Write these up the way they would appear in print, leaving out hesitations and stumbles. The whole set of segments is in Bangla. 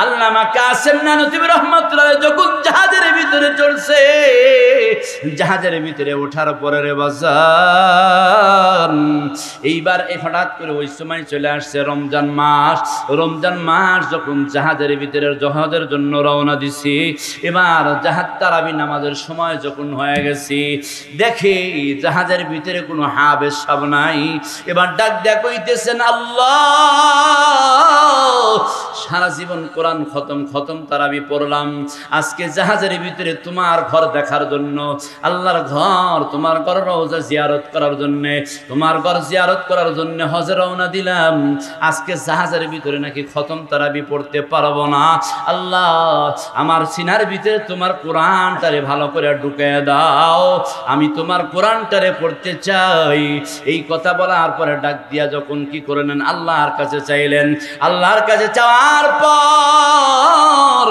আল্লামা কাসেম নানুতুবি রহমাতুল্লাহ যখন জাহাজের ভিতরে চলছে, জাহাজের ভিতরে ওঠার পরে রে বাজার এইবার হঠাৎ করে ওই সময় চলে আসছে রমজান মাস। রমজান মাস যখন জাহাজের ভিতরে জাহাজের জন্য রওনা দিছি, এবার জাহাজ তারাবি নামাজের সময় যখন হয়ে গেছি, দেখে জাহাজের ভিতরে কোনো হাবেস সাব নাই। এবার ডাক দেয়া কইতেছেন, আল্লাহ সারা জীবন কোরআন খতম তারাবি পড়লাম, আজকে জাহাজের ভিতরে তোমার ঘর দেখার জন্য, আল্লাহর ঘর, তোমার ঘর রওজা জিয়ারত করার জন্য, তোমার ঘর জিয়ারত করার জন্য হজে রওনা দিলাম, আজকে জাহাজের ভিতরে নাকি খতম তারাবি পড়তে পারবো না। আল্লাহ আমার সিনার ভিতরে তোমার কোরআনটারে ভালো করে ঢুকে দাও, আমি তোমার কোরআনটারে পড়তে চাই। এই কথা বলার পরে ডাক দিয়া যখন কি করলেন, আল্লাহর কাছে চাইলেন। আল্লাহর কাছে চাওয়ার পর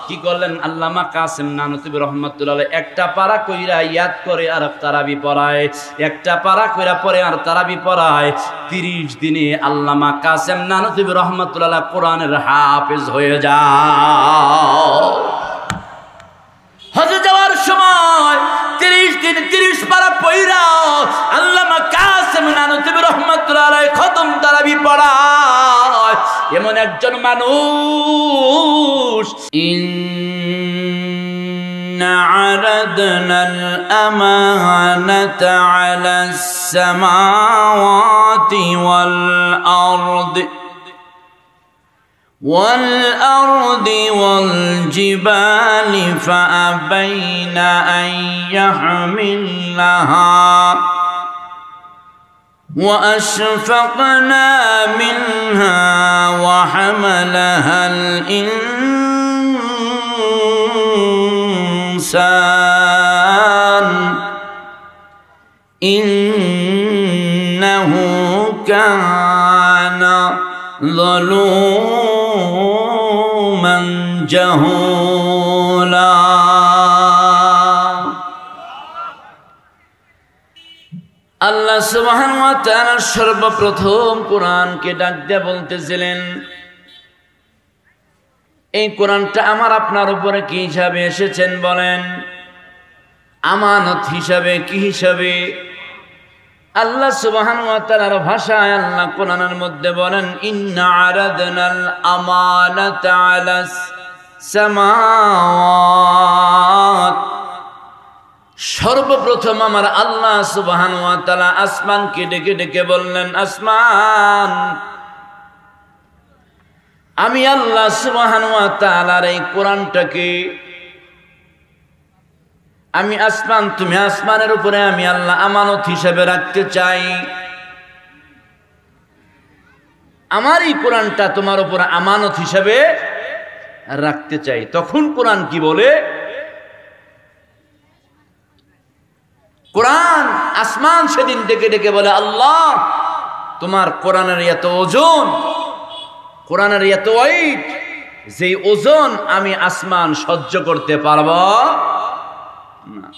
কি করলেন, আল্লামা কাসেম নানুতুবি রহমাতুল্লাহ একটা পারা কইরা ইয়াদ করে আর তারাবি পড়ায়, একটা পারা কইরা পরে আর তারাবি পড়ায়। 30 দিনে আল্লামা কাসেম নানুতুবি রহমাতুল্লাহ কোরআনের হাফেজ হয়ে যায়। হজে যাওয়ার সময় 30 দিন 30 পারা পইরা আল্লামা কাসেম নানুতুবি রহমাতুল্লাহ খতম তারাবি পড়ায়। এমন একজন মানুষ, ইন্না আরাদনাল আমানাতা আলাস সামাওয়াতি ওয়াল আরদি والجبال فأبين أن يحملنها وأشفقنا منها وحملها الإنسان إنه كان ظلوما جهولا। আল্লাহ সুবহানাহু ওয়া তাআলা সর্বপ্রথম কোরআনকে ডাক দিয়ে বলতেছিলেন, এই কোরআনটা আমার আপনার উপরে কি হিসাবে এসেছেন বলেন? আমানত হিসাবে, কি হিসাবে? আল্লাহ সুবহানাহু ওয়া তাআলার ভাষায় আল্লাহ কোরআনের মধ্যে বলেন, ইন্না আরাদনাল আমানাতা আলাস সামাওয়াত। সর্বপ্রথম আমার আল্লাহ সুবহানাহু ওয়া তাআলা আসমানকে ডেকে ডেকে বললেন, আসমান, আমি আল্লাহ সুবহানাহু ওয়া তাআলার এই কোরআনটাকে, আমি আসমান, তুমি আসমানের উপরে আমি আল্লাহ আমানত হিসেবে রাখতে চাই। আমার এই কোরআনটা তোমার উপর আমানত হিসেবে রাখতে চাই। তখন কোরআন কি বলে? কোরআন আসমান সেদিন ডেকে ডেকে বলে, আল্লাহ তোমার কোরআনের এত ওজন, কোরআনের এত ওয়েট, যে ওজন আমি আসমান সহ্য করতে পারবো না।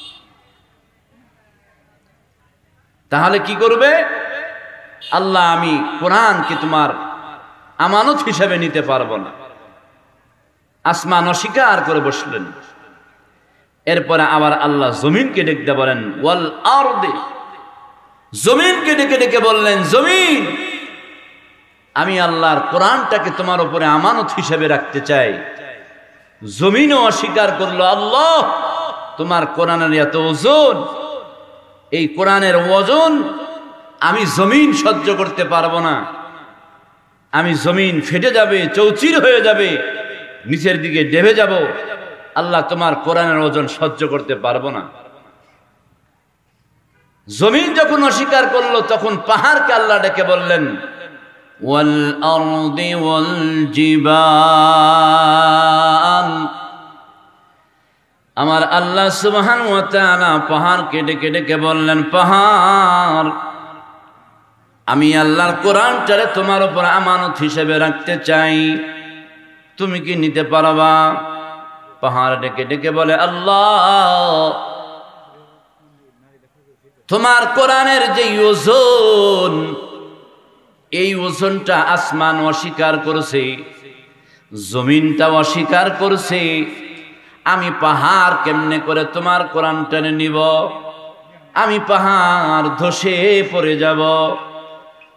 তাহলে কি করবে আল্লাহ? আমি কোরআনকে তোমার আমানত হিসেবে নিতে পারবো না। আসমান অস্বীকার করে বসলেন। এরপরে আবার আল্লাহ জমিনকে ডেকে বলেন, ওয়াল আরদি, জমিনকে ডেকে ডেকে বললেন, জমিন, আমি আল্লাহর কোরআনটাকে তোমার উপরে আমানত হিসেবে রাখতে চাই। জমিনও অস্বীকার করলো, আল্লাহ তোমার কোরআনের এত ওজন, এই কোরআনের ওজন আমি জমিন সহ্য করতে পারবো না। আমি জমিন ফেটে যাবে, চৌচির হয়ে যাবে, নিচের দিকে ডেবে যাব। আল্লাহ তোমার কোরআনের ওজন সহ্য করতে পারবো না। জমিন যখন অস্বীকার করলো, তখন পাহাড়কে আল্লাহ ডেকে বললেন, ওয়াল আরদি ওয়াল জিবাল। আমার আল্লাহ সুবহানাহু ওয়া তাআলা পাহাড়কে ডেকে ডেকে বললেন, পাহাড়, আমি আল্লাহর কোরআনটারে তোমার উপর আমানত হিসেবে রাখতে চাই, তুমি কি নিতে পারবা? পাহাড় ডেকে ডেকে বলে, আল্লাহ তোমার কোরআনের যে ওজন, এই ওজনটা আসমান অস্বীকার করেছে, জমিনটা অস্বীকার করছে। আমি পাহাড় কেমনে করে তোমার কোরআন টেনে নিব? আমি পাহাড় ধসে পড়ে যাব,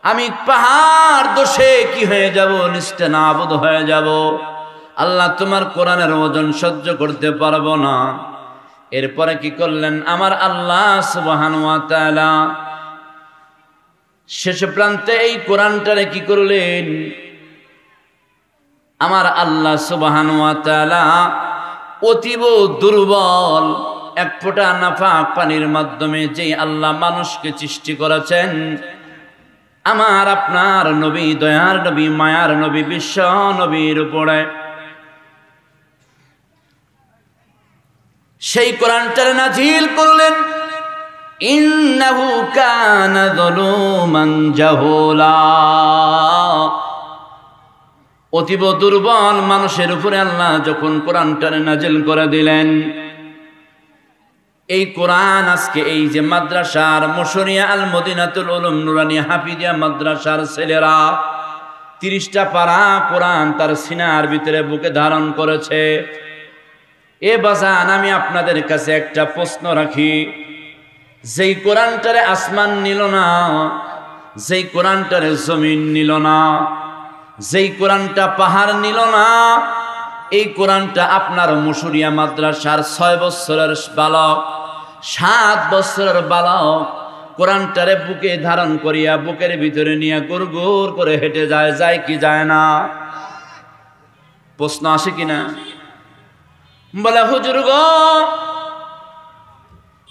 আমি পাহাড় ধসে কি হয়ে যাব? নিস্তেনাবুদ হয়ে যাব। আল্লাহ তোমার কোরআনের ওজন সহ্য করতে পারবো না। এরপরে কি করলেন আমার আল্লাহ সুবহানাহু ওয়া তাআলা? শেষ প্রান্তে এই কোরআনটারে কি করলেন? আমার আল্লাহ সুবহানাহু ওয়া তাআলা অতীব দুর্বল এক ফোঁটা নাফাক পানির মাধ্যমে যেই আল্লাহ মানুষকে সৃষ্টি করেছেন, আমার আপনার নবী, দয়ার নবী, মায়ার নবী, বিশ্ব নবীর উপরে সেই কোরআনটারে নাজিল করলেন। ইন্নাহু কানা যালুমান জাহুলা। অতীব দুর্বল মানুষের উপরে আল্লাহ যখন কোরআনটারে নাজিল করে দিলেন, এই কোরআন আজকে এই যে মাদ্রাসার মশরিয়া আল মদিনাতুল উলুম নুরানিয়া হাফিজিয়া মাদ্রাসার ছেলেরা 30টা পারা কোরআন তার সিনার ভিতরে বুকে ধারণ করেছে। এ বাজান, আমি আপনাদের কাছে একটা প্রশ্ন রাখি, যেই কোরআনটারে আসমান নিল না, যেই কোরআনটারে জমিন নিল না, যেই কোরআনটা পাহাড় নিল না, এই কোরআনটা আপনার মুসুরিয়া মাদ্রাসার 6 বছরের বালক, 7 বছরের বালক কোরআনটারে বুকে ধারণ করিয়া বুকের ভিতরে নিয়ে গুড় গুড় করে হেঁটে যায়, যায় কি যায় না? প্রশ্ন আসে কিনা? বলে হুজুর গো,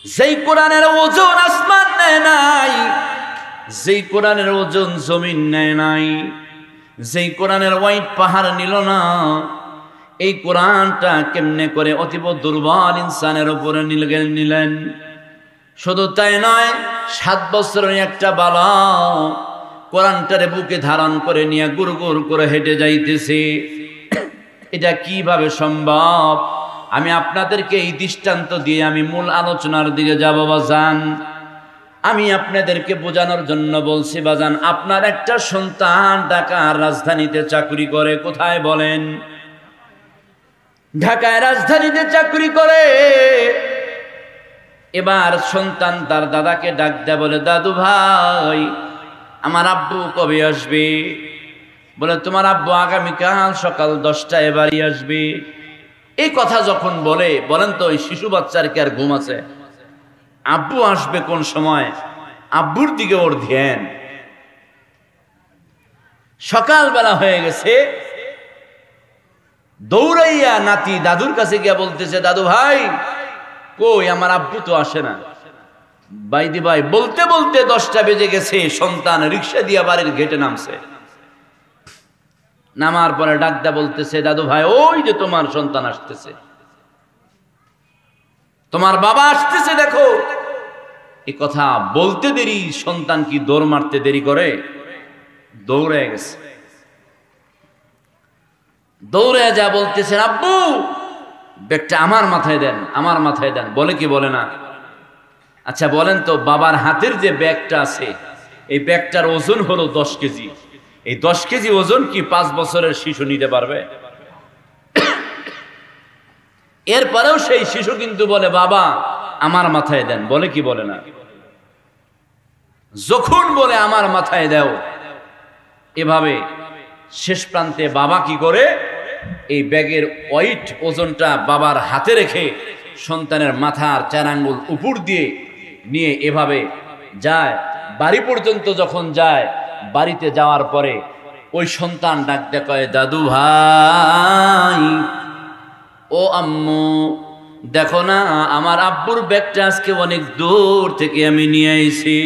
যেই কোরআনের ওজন আসমান নেয় নাই, যেই কোরআনের ওজন জমিন নেয় নাই, যেই কোরআনের ওয়াইট পাহাড় নিল না, এই কোরআনটা কেমনে করে অতীব দুর্বল ইনসানের উপরে নিলেন? শুধু তাই নয়, 7 বছরের একটা বালক কোরআনটারে বুকে ধারণ করে নিয়ে গুড় গুড় করে হেঁটে যাইতেছে। এটা কিভাবে সম্ভব? আমি আপনাদেরকে এই দৃষ্টান্ত দিয়ে আমি মূল আলোচনার দিকে যাব বাজান। আমি আপনাদেরকে বোঝানোর জন্য বলছি বাজান, আপনার একটা সন্তান ঢাকার রাজধানীতে চাকরি করে। কোথায় বলেন? ঢাকায় রাজধানীতে চাকরি করে। এবার সন্তান তার দাদাকে ডাক দেয়, বলে দাদু ভাই, আমার আব্বু কবে আসবে? বলে তোমার আব্বু আগামীকাল সকাল 10টায় বাড়ি আসবে। এই কথা যখন বলেন তো ওই শিশু বাচ্চার কি আর ঘুম আছে? আব্বু আসবে কোন সময়, আব্বুর দিকে ওর ধ্যান। সকালবেলা হয়ে গেছে, দৌড়াইয়া নাতি দাদুর কাছে গিয়া বলতেছে, দাদু ভাই কই আমার আব্বু তো আসে না। বাইদি ভাই বলতে বলতে 10টা বেজে গেছে। সন্তান রিক্সা দিয়া বাড়ির গেটে নামছে। নামার পরে ডাকদা বলতেছে, দাদু ভাই ওই যে তোমার সন্তান আসতেছে, তোমার বাবা আসতেছে দেখো। এই কথা বলতে দেরি, সন্তান কি দৌড় মারতে দেরি করে? দৌড়ে গেছে। দৌড়ে যা বলতেছেন, আব্বু ব্যাগটা আমার মাথায় দেন, আমার মাথায় দেন। বলে কি বলে না? আচ্ছা বলেন তো, বাবার হাতের যে ব্যাগটা আছে, এই ব্যাগটার ওজন হলো 10 কেজি। এই 10 কেজি ওজন কি 5 বছরের শিশু নিতে পারবে? এরপরেও সেই শিশু কিন্তু বলে, বাবা আমার মাথায় দেন। বলে কি বলে না? যখন বলে আমার মাথায় দাও, এভাবে শেষ প্রান্তে বাবা কি করে, এই ব্যাগের ওয়েট ওজনটা বাবার হাতে রেখে সন্তানের মাথার 4 আঙ্গুল উপর দিয়ে নিয়ে এভাবে যায়। বাড়ি পর্যন্ত যখন যায়, বাড়িতে যাওয়ার পরে ওই সন্তান ডাক দিয়ে কয়, দাদু ভাই, ও আম্মু দেখো না, আমার আব্বুর ব্যাগটা আজকে অনেক দূর থেকে আমি নিয়ে আইছি।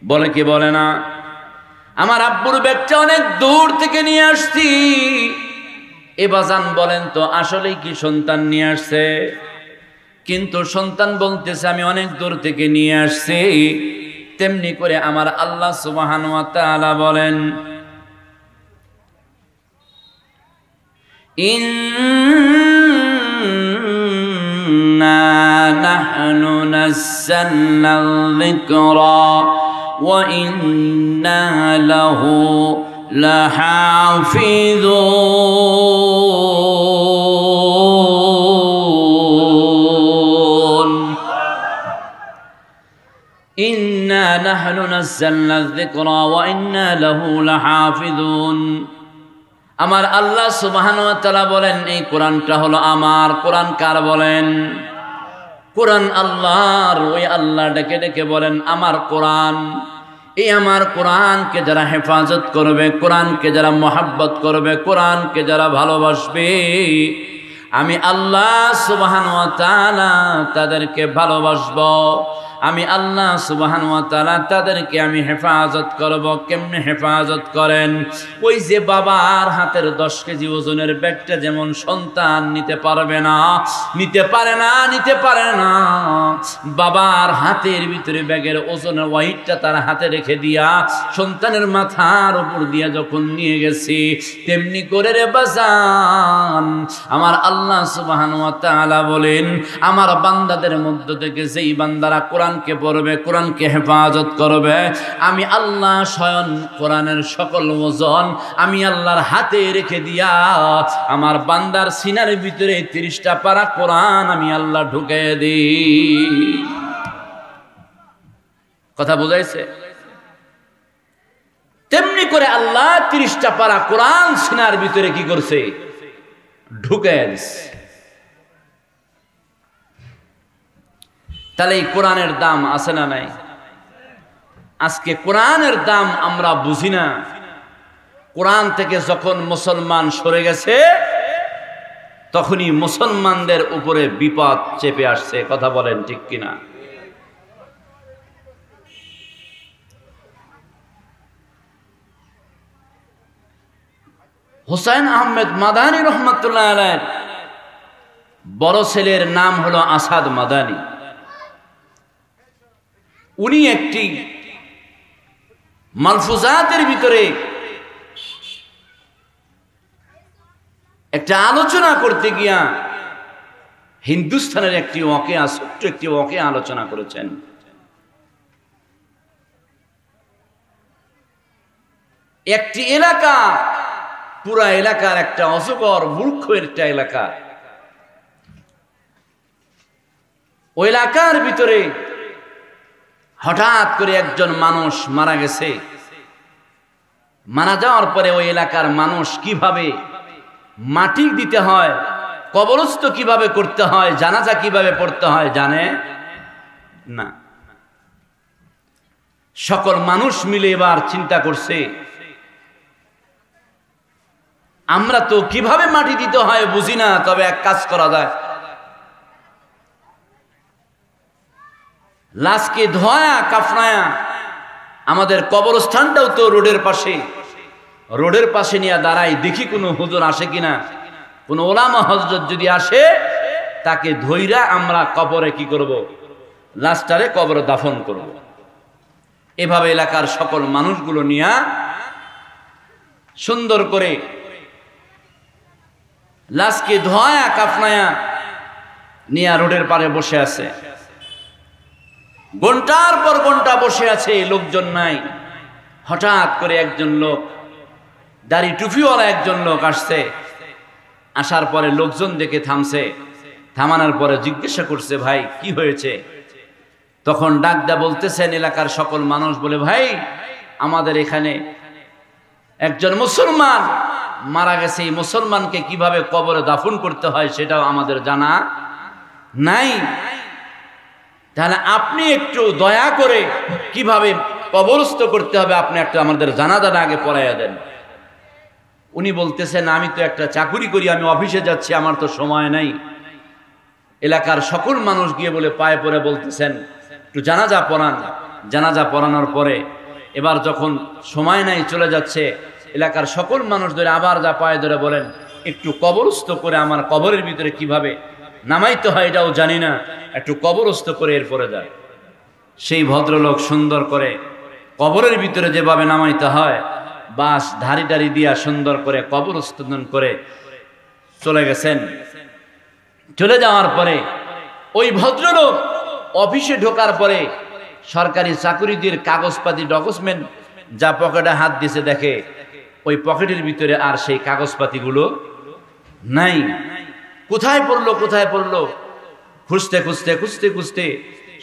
বলে কি বলে না? আমার আব্বুর ব্যাগটা অনেক দূর থেকে নিয়ে আসছি। এ বাজান বলেন তো, আসলেই কি সন্তান নিয়ে আসছে? কিন্তু সন্তান বলতেছে, আমি অনেক দূর থেকে নিয়ে আসছি। তেমনি করে আমার আল্লাহ সুবহানাহু ওয়া তাআলা বলেন, ইন্না নাহনু নাযালনাল যিকরা ওয়া ইন্না লাহু লাহাফিযুন ইন্না নাহনু নাযালনা যিকরা ওয়া ইন্না লাহু লাহাফিযুন। আমার আল্লাহ সুবহানাহু ওয়া তাআলা বলেন এই কোরআনটা হলো আমার। কোরআন কার বলেন? কোরআন আল্লাহর। ওই আল্লাহ ডেকে ডেকে বলেন আমার কোরআন। এই আমার কোরআনকে যারা হেফাজত করবে, কোরআনকে যারা মহাব্বত করবে, কোরআনকে যারা ভালোবাসবে, আমি আল্লাহ সুবহানাহু ওয়া তাআলা তাদেরকে ভালোবাসবো। আমি আল্লাহ সুবহানাহু ওয়া তাআলা তাদেরকে আমি হেফাজত করব। কেমনে হেফাজত করেন? ওই যে বাবার হাতের 10 কেজি ওজনের ব্যাগটা যেমন সন্তান নিতে পারবে না, নিতে পারে না, বাবার হাতের ভিতরে ব্যাগের ওজনের ওয়াইটটা তার হাতে রেখে দিয়া সন্তানের মাথার উপর দিয়া যখন নিয়ে গেছি, তেমনি করে রে বাজান আমার আল্লাহ সুবহানাহু ওয়া তাআলা বলেন আমার বান্দাদের মধ্য থেকে যেই বান্দারা কোরআনকে পড়বে, কোরআনকে হেফাজত করবে, আমি আল্লাহ স্বয়ং কোরআনের সকল ওজন আমি আল্লাহর হাতে রেখে দিয়া আমার বান্দার সিনার ভিতরে 30টা পারা কোরআন আমি আল্লাহ ঢুকে দিই। কথা বুঝাইছে? তেমনি করে আল্লাহ 30টা পারা কোরআন সিনার ভিতরে কি করছে? ঢুকে দিছে। তাহলে এই কোরআনের দাম আছে না নাই? আজকে কোরআনের দাম আমরা বুঝি না। কোরআন থেকে যখন মুসলমান সরে গেছে তখনই মুসলমানদের উপরে বিপদ চেপে আসছে। কথা বলেন ঠিক কিনা? হুসাইন আহমেদ মাদানী রহমতুল্লাহ আলাইহির বড় ছেলের নাম হলো আসাদ মাদানী। উনি একটি মালফুজাতের ভিতরে একটা আলোচনা করতে গিয়া হিন্দুস্তানের একটি ওয়াকিয়া, ছোট্ট একটি ওয়াকিয়া আলোচনা করেছেন। একটি এলাকা, পুরা এলাকার একটা অজগর মূর্খ একটা এলাকা, ওই এলাকার ভিতরে হঠাৎ করে একজন মানুষ মারা গেছে। মারা যাওয়ার পরে ওই এলাকার মানুষ কিভাবে মাটি দিতে হয়, কবরস্থ কিভাবে করতে হয়, জানাজা কিভাবে পড়তে হয় জানে না। সকল মানুষ মিলে এবার চিন্তা করছে আমরা তো কিভাবে মাটি দিতে হয় বুঝি না, তবে এক কাজ করা যায়, লাশকে ধোয়া কাফনায়া আমাদের কবরস্থানটাও তো রোডের পাশে নিয়ে দাঁড়াই, দেখি কোনো হুজুর আসে কিনা, কোন ওলামা হযরত যদি আসে তাকে ধইরা আমরা কবরে কি করব, লাশটারে কবরে দাফন করব। এভাবে এলাকার সকল মানুষগুলো নিয়ে সুন্দর করে লাশকে ধোয়া কাফনায়া নিয়ে রোডের পারে বসে আছে। ঘন্টার পর ঘন্টা বসে আছে, লোকজন নাই। হঠাৎ করে একজন লোক, দাড়ি টুপিওয়ালা একজন লোক আসছে। আসার পরে লোকজন দেখে থামছে। থামানোর পরে জিজ্ঞাসা করছে, ভাই কি হয়েছে? তখন ডাকদা বলতেছেন এলাকার সকল মানুষ বলে, ভাই আমাদের এখানে একজন মুসলমান মারা গেছে, এই মুসলমানকে কিভাবে কবরে দাফন করতে হয় সেটাও আমাদের জানা নাই। তাহলে আপনি একটু দয়া করে কিভাবে কবরস্থ করতে হবে আপনি একটু আমাদের জানাজানা আগে পড়াইয়া দেন। উনি বলতেছেন, আমি তো একটা চাকুরি করি, আমি অফিসে যাচ্ছি, আমার তো সময় নাই। এলাকার সকল মানুষ গিয়ে বলে পায়ে পড়ে বলতেছেন একটু জানাজা পড়ান। জানাজা পড়ানোর পরে এবার যখন সময় নাই চলে যাচ্ছে, এলাকার সকল মানুষ ধরে আবার যা পায়ে ধরে বলেন একটু কবরস্থ করে আমার কবরের ভিতরে কিভাবে নামাইতে হয় এটাও জানি না, একটু কবরস্থ করে এরপরে যায়। সেই ভদ্রলোক সুন্দর করে কবরের ভিতরে যেভাবে নামাইতে হয় বাস ধারি টারি দিয়া সুন্দর করে কবরস্থ করে চলে গেছেন। চলে যাওয়ার পরে ওই ভদ্রলোক অফিসে ঢোকার পরে সরকারি চাকুরিদের কাগজপাতি ডকুমেন্ট যা পকেটে হাত দিছে দেখে ওই পকেটের ভিতরে আর সেই কাগজপাতিগুলো নাই। কোথায় পড়লো কোথায় পড়লো, খুঁজতে খুঁজতে খুঁজতে খুঁজতে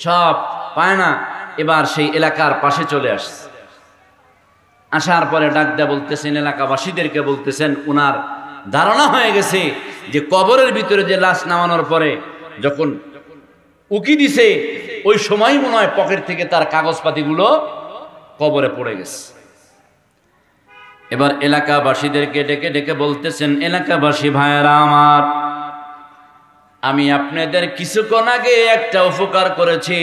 সব পায় না। এবার সেই এলাকার পাশে চলে আসছে। আসার পরে ডাক দেয়া বলতেছেন, এলাকাবাসীদেরকে বলতেছেন, উনার ধারণা হয়ে গেছে যে কবরের ভিতরে যে লাশ নামানোর পরে যখন উকি দিছে ওই সময় মনে হয় পকেট থেকে তার কাগজপাতিগুলো কবরে পড়ে গেছে। এবার এলাকাবাসীদেরকে ডেকে ডেকে বলতেছেন, এলাকাবাসী ভাইয়েরা আমার, আমি আপনাদের কিছুক্ষণ আগে একটা উপকার করেছি,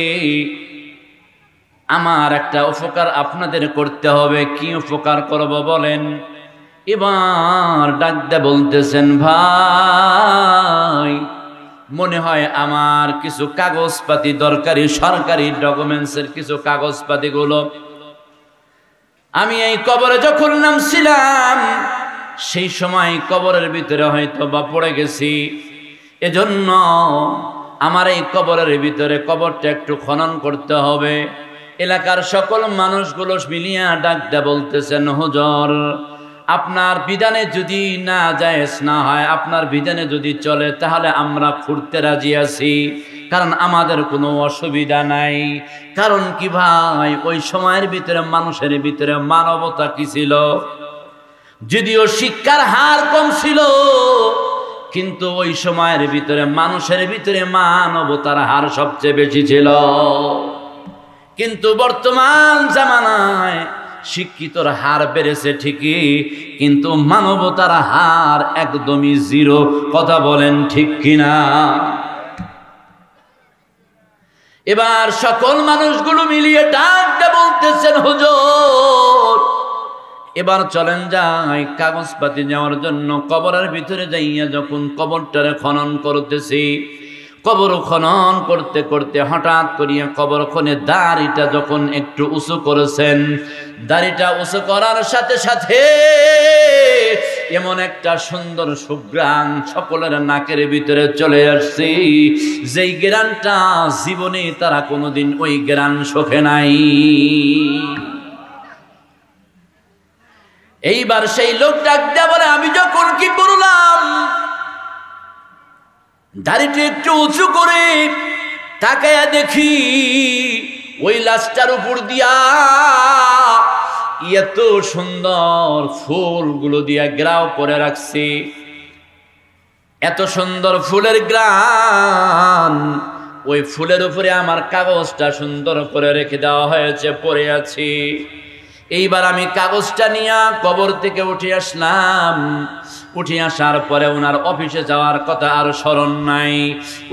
আমার একটা উপকার আপনাদের করতে হবে। কি উপকার করব বলেন? এবার ডাক দিয়ে বলতেছেন, ভাই মনে হয় আমার কিছু কাগজপাতি দরকারি, সরকারি ডকুমেন্টসের কিছু কাগজপাতিগুলো আমি এই কবরে যখন নামছিলাম সেই সময় কবরের ভিতরে হয়তো বা পড়ে গেছি, এজন্য আমার এই কবরের ভিতরে কবরটা একটু খনন করতে হবে। এলাকার সকল মানুষগুলো মিলিয়া ডাক দেয়া বলতেছেন, হুজুর আপনার বিধানে যদি না জায়েজ না হয়, আপনার বিধানে যদি চলে তাহলে আমরা ফুরতে রাজি আছি, কারণ আমাদের কোনো অসুবিধা নাই। কারণ কি ভাই, ওই সময়ের ভিতরে মানুষের ভিতরে মানবতা কি ছিল? যদিও শিক্ষার হার কম ছিল, কিন্তু ওই সময়ের ভিতরে মানুষের ভিতরে মানবতার হার সবচেয়ে বেশি ছিল। কিন্তু বর্তমান জামানায় শিক্ষিতর হার বেড়েছে ঠিকই, কিন্তু মানবতার হার একদমই জিরো। কথা বলেন ঠিক কিনা? এবার সকল মানুষগুলো মিলিয়ে ডাক দিয়ে বলতেছেন, হুজুর এবার চলেন যাই কাগজপাতি নেওয়ার জন্য। কবরের ভিতরে যাইয়া যখন কবরটারে খনন করতেছি, কবর খনন করতে করতে হঠাৎ করিয়া কবর খনে দাড়িটা যখন একটু উঁচু করেছেন, দাড়িটা উঁচু করার সাথে সাথে এমন একটা সুন্দর সুঘ্রাণ সকলের নাকের ভিতরে চলে আসছে, যেই গ্রানটা জীবনে তারা কোনোদিন ওই গ্রান শোকে নাই। এইবার সেই লোক ডাক দেয়া বলে, আমি যখন কি করলাম, দাড়িটা একটু উঁচু করে তাকায়া দেখি ওই লাশটার উপর দিয়া এত সুন্দর ফুলগুলো দিয়া গ্রাও করে রাখছি, এত সুন্দর ফুলের গ্রান, ওই ফুলের উপরে আমার কাগজটা সুন্দর করে রেখে দেওয়া হয়েছে, পড়ে আছি। এইবার আমি কাগজটা নিয়ে কবর থেকে উঠে আসলাম। উঠে আসার পরে ওনার অফিসে যাওয়ার কথা আর স্মরণ নাই।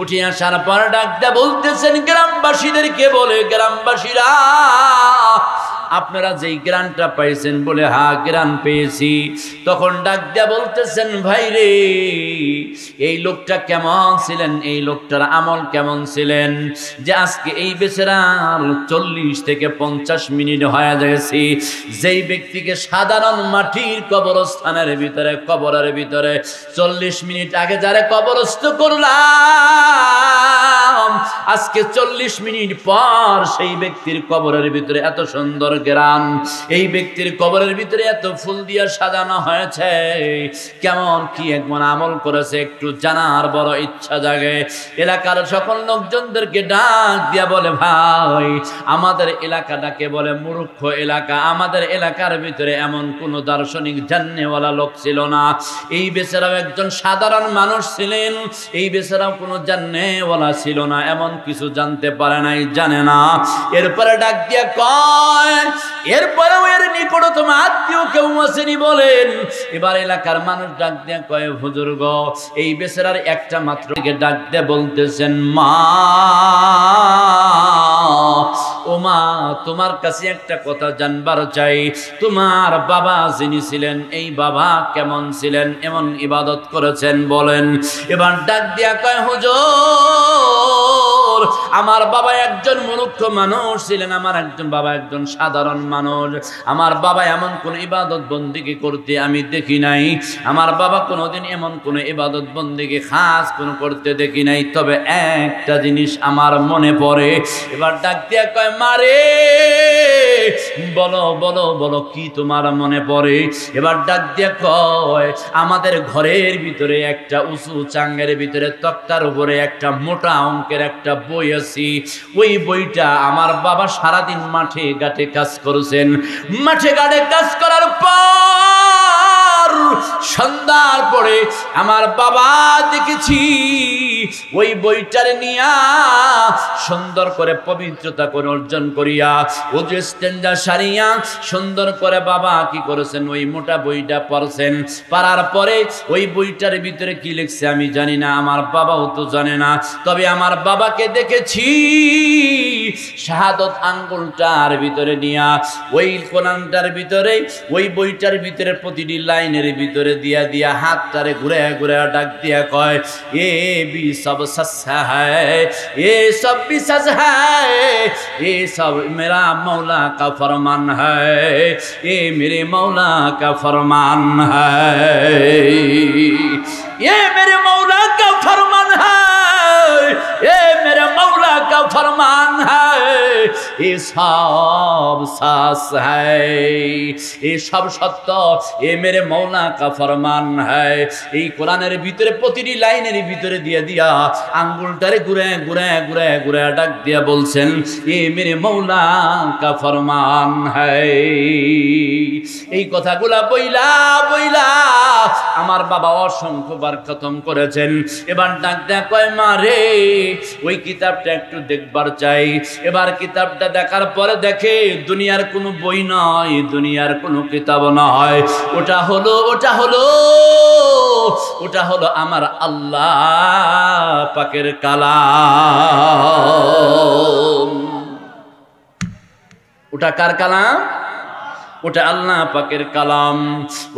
উঠে আসার পর ডাক দিয়ে বলতেছেন গ্রামবাসীদেরকে, বলে গ্রামবাসীরা আপনারা যেই গ্রানটা পাইছেন, বলে হ্যাঁ গ্রান পেয়েছি। তখন ডাক দিয়া বলতেছেন, ভাই রে এই লোকটা কেমন ছিলেন, এই লোকটার আমল কেমন ছিলেন, যে আজকে এই বেচারার 40 থেকে 50 মিনিট হয়ে গেছে, যেই ব্যক্তিকে সাধারণ মাটির কবরস্থানের ভিতরে কবরের ভিতরে 40 মিনিট আগে যারা কবরস্থ করলাম, আজকে 40 মিনিট পর সেই ব্যক্তির কবরের ভিতরে এত সুন্দর গ্রাম, এই ব্যক্তির কবরের ভিতরে এত ফুল দিয়ে সাজানো হয়েছে, কেমন কি একমন আমল করেছে একটু জানার বড় ইচ্ছা জাগে। এলাকার সকল লোকজনদেরকে ডাক দিয়া বলে, ভাই আমাদের এলাকাটাকে বলে মূর্খ এলাকা, আমাদের এলাকার ভিতরে এমন কোন দার্শনিক জাননেওয়ালা লোক ছিল না, এই বেচারাও একজন সাধারণ মানুষ ছিলেন, এই বেচারাও কোনো জাননেওয়ালা ছিল না, এমন কিছু জানতে পারে নাই, জানে না। এরপরে ডাক দিয়া কয়, এরপরেও এর নিকটতম আত্মীয় কেউ আসেনি বলেন। এবার এলাকার মানুষ ডাক দিয়া কয়, হুজুর গো এই বেচারার একটা মাত্র ডাক দিয়ে বলতেছেন, মা ও মা তোমার কাছে একটা কথা জানবার চাই, তোমার বাবা যিনি ছিলেন এই বাবা কেমন ছিলেন, এমন ইবাদত করেছেন বলেন। এবার ডাক দিয়া কয়, হুজুর আমার বাবা একজন মূর্খ মানুষ ছিলেন, আমার একজন বাবা একজন সাধারণ মানুষ। আমার বাবা এমন কোন ইবাদত বন্দেগী করতে আমি দেখি নাই, আমার বাবা কোনোদিন এমন কোন ইবাদত বন্দেগী খাস কোন করতে দেখি নাই। তবে একটা জিনিস আমার মনে পড়ে। এবার ডাক দিয়া কয়, মারে বলো বলো বলো কি তোমার মনে পড়ে? এবার ডাক দিয়া কয়, আমাদের ঘরের ভিতরে একটা উঁচু চাঙ্গের ভিতরে তক্তার উপরে একটা মোটা অঙ্কের একটা বই আছে। ওই বইটা আমার বাবা সারাদিন মাঠে ঘাটে কাজ করেছেন। মাঠে ঘাটে কাজ করার পর সন্ধ্যার পরে আমার বাবা দেখেছি ওই বইটারে নিয়া সুন্দর করে পবিত্রতা করে অর্জন করিয়া ওযু ইস্তেঞ্জা সারিয়া সুন্দর করে বাবা কি করেছেন, ওই মোটা বইটা পড়ছেন। পড়ার পরে ওই বইটার ভিতরে কি লিখছে আমি জানি না, আমার বাবাও তো জানে না। তবে আমার বাবাকে দেখেছি শাহাদত আঙ্গুলটার ভিতরে নিয়া ওই কোরআনটার ভিতরে ওই বইটার ভিতরে প্রতিটি লাইনের ভিতরে দিয়া দিয়া হাতটারে ঘুরে ঘুরে ডাক দিয়া কয়, এ বি সব সচ্চা হ্যায়, এ সব भी सच है, ये सब मेरा मौला का फरमान है, ये मेरे मौला का फरमान है, ये मेरे मौला का फरमान है, ये मेरे मौला का फरमान है, ये सब सच है, ये सब सत्य, ये मेरे मौला का फरमान है। এই কোরআনের ভিতরে প্রতিটি লাইনের ভিতরে দিয়ে দিয়া আঙ্গুলটারে ঘুরে ঘুরে ঘুরে ঘুরে ডাক দিয়া বলছেন, এ মেরে মৌলা কা ফরমান হ্যায়। এই কথাগুলা বইলা বইলা আমার বাবা অসংখ্যবার খতম করেছেন। এবার ডাক দেয়া কয়, মা রে ওই কিতাবটা একটু দেখবার চাই। এবার কিতাবটা দেখার পরে দেখে দুনিয়ার কোনো বই নয়, দুনিয়ার কোনো কিতাব নয়, ওটা হলো আমার আল্লাহ পাকের কালাম। ওটা কার কালাম? ওটা আল্লাহ পাকের কালাম।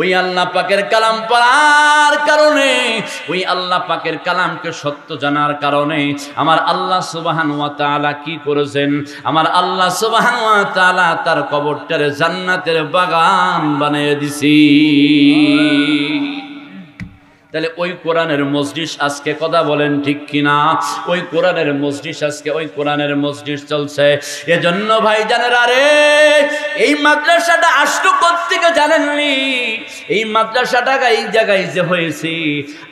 ওই আল্লাহ পাকের কালাম পড়ার কারণে, ওই আল্লাহ পাকের কালামকে সত্য জানার কারণে আমার আল্লাহ সুবহানাহু ওয়া তাআলা কি করেছেন, আমার আল্লাহ সুবহানাহু ওয়া তাআলা তার কবরটারে জান্নাতের বাগান বানিয়ে দিছি। তাহলে ওই কোরআনের মজলিস আজকে কথা বলেন ঠিক কিনা? ওই কোরআনের মজলিস আজকে ওই কোরআনের মজলিস চলছে। এজন্য ভাই জানেন, আরে এই মাদ্রাসাটা আসলো কোত্থেকে জানেননি? এই মাদ্রাসাটা এই জায়গায় যে হয়েছে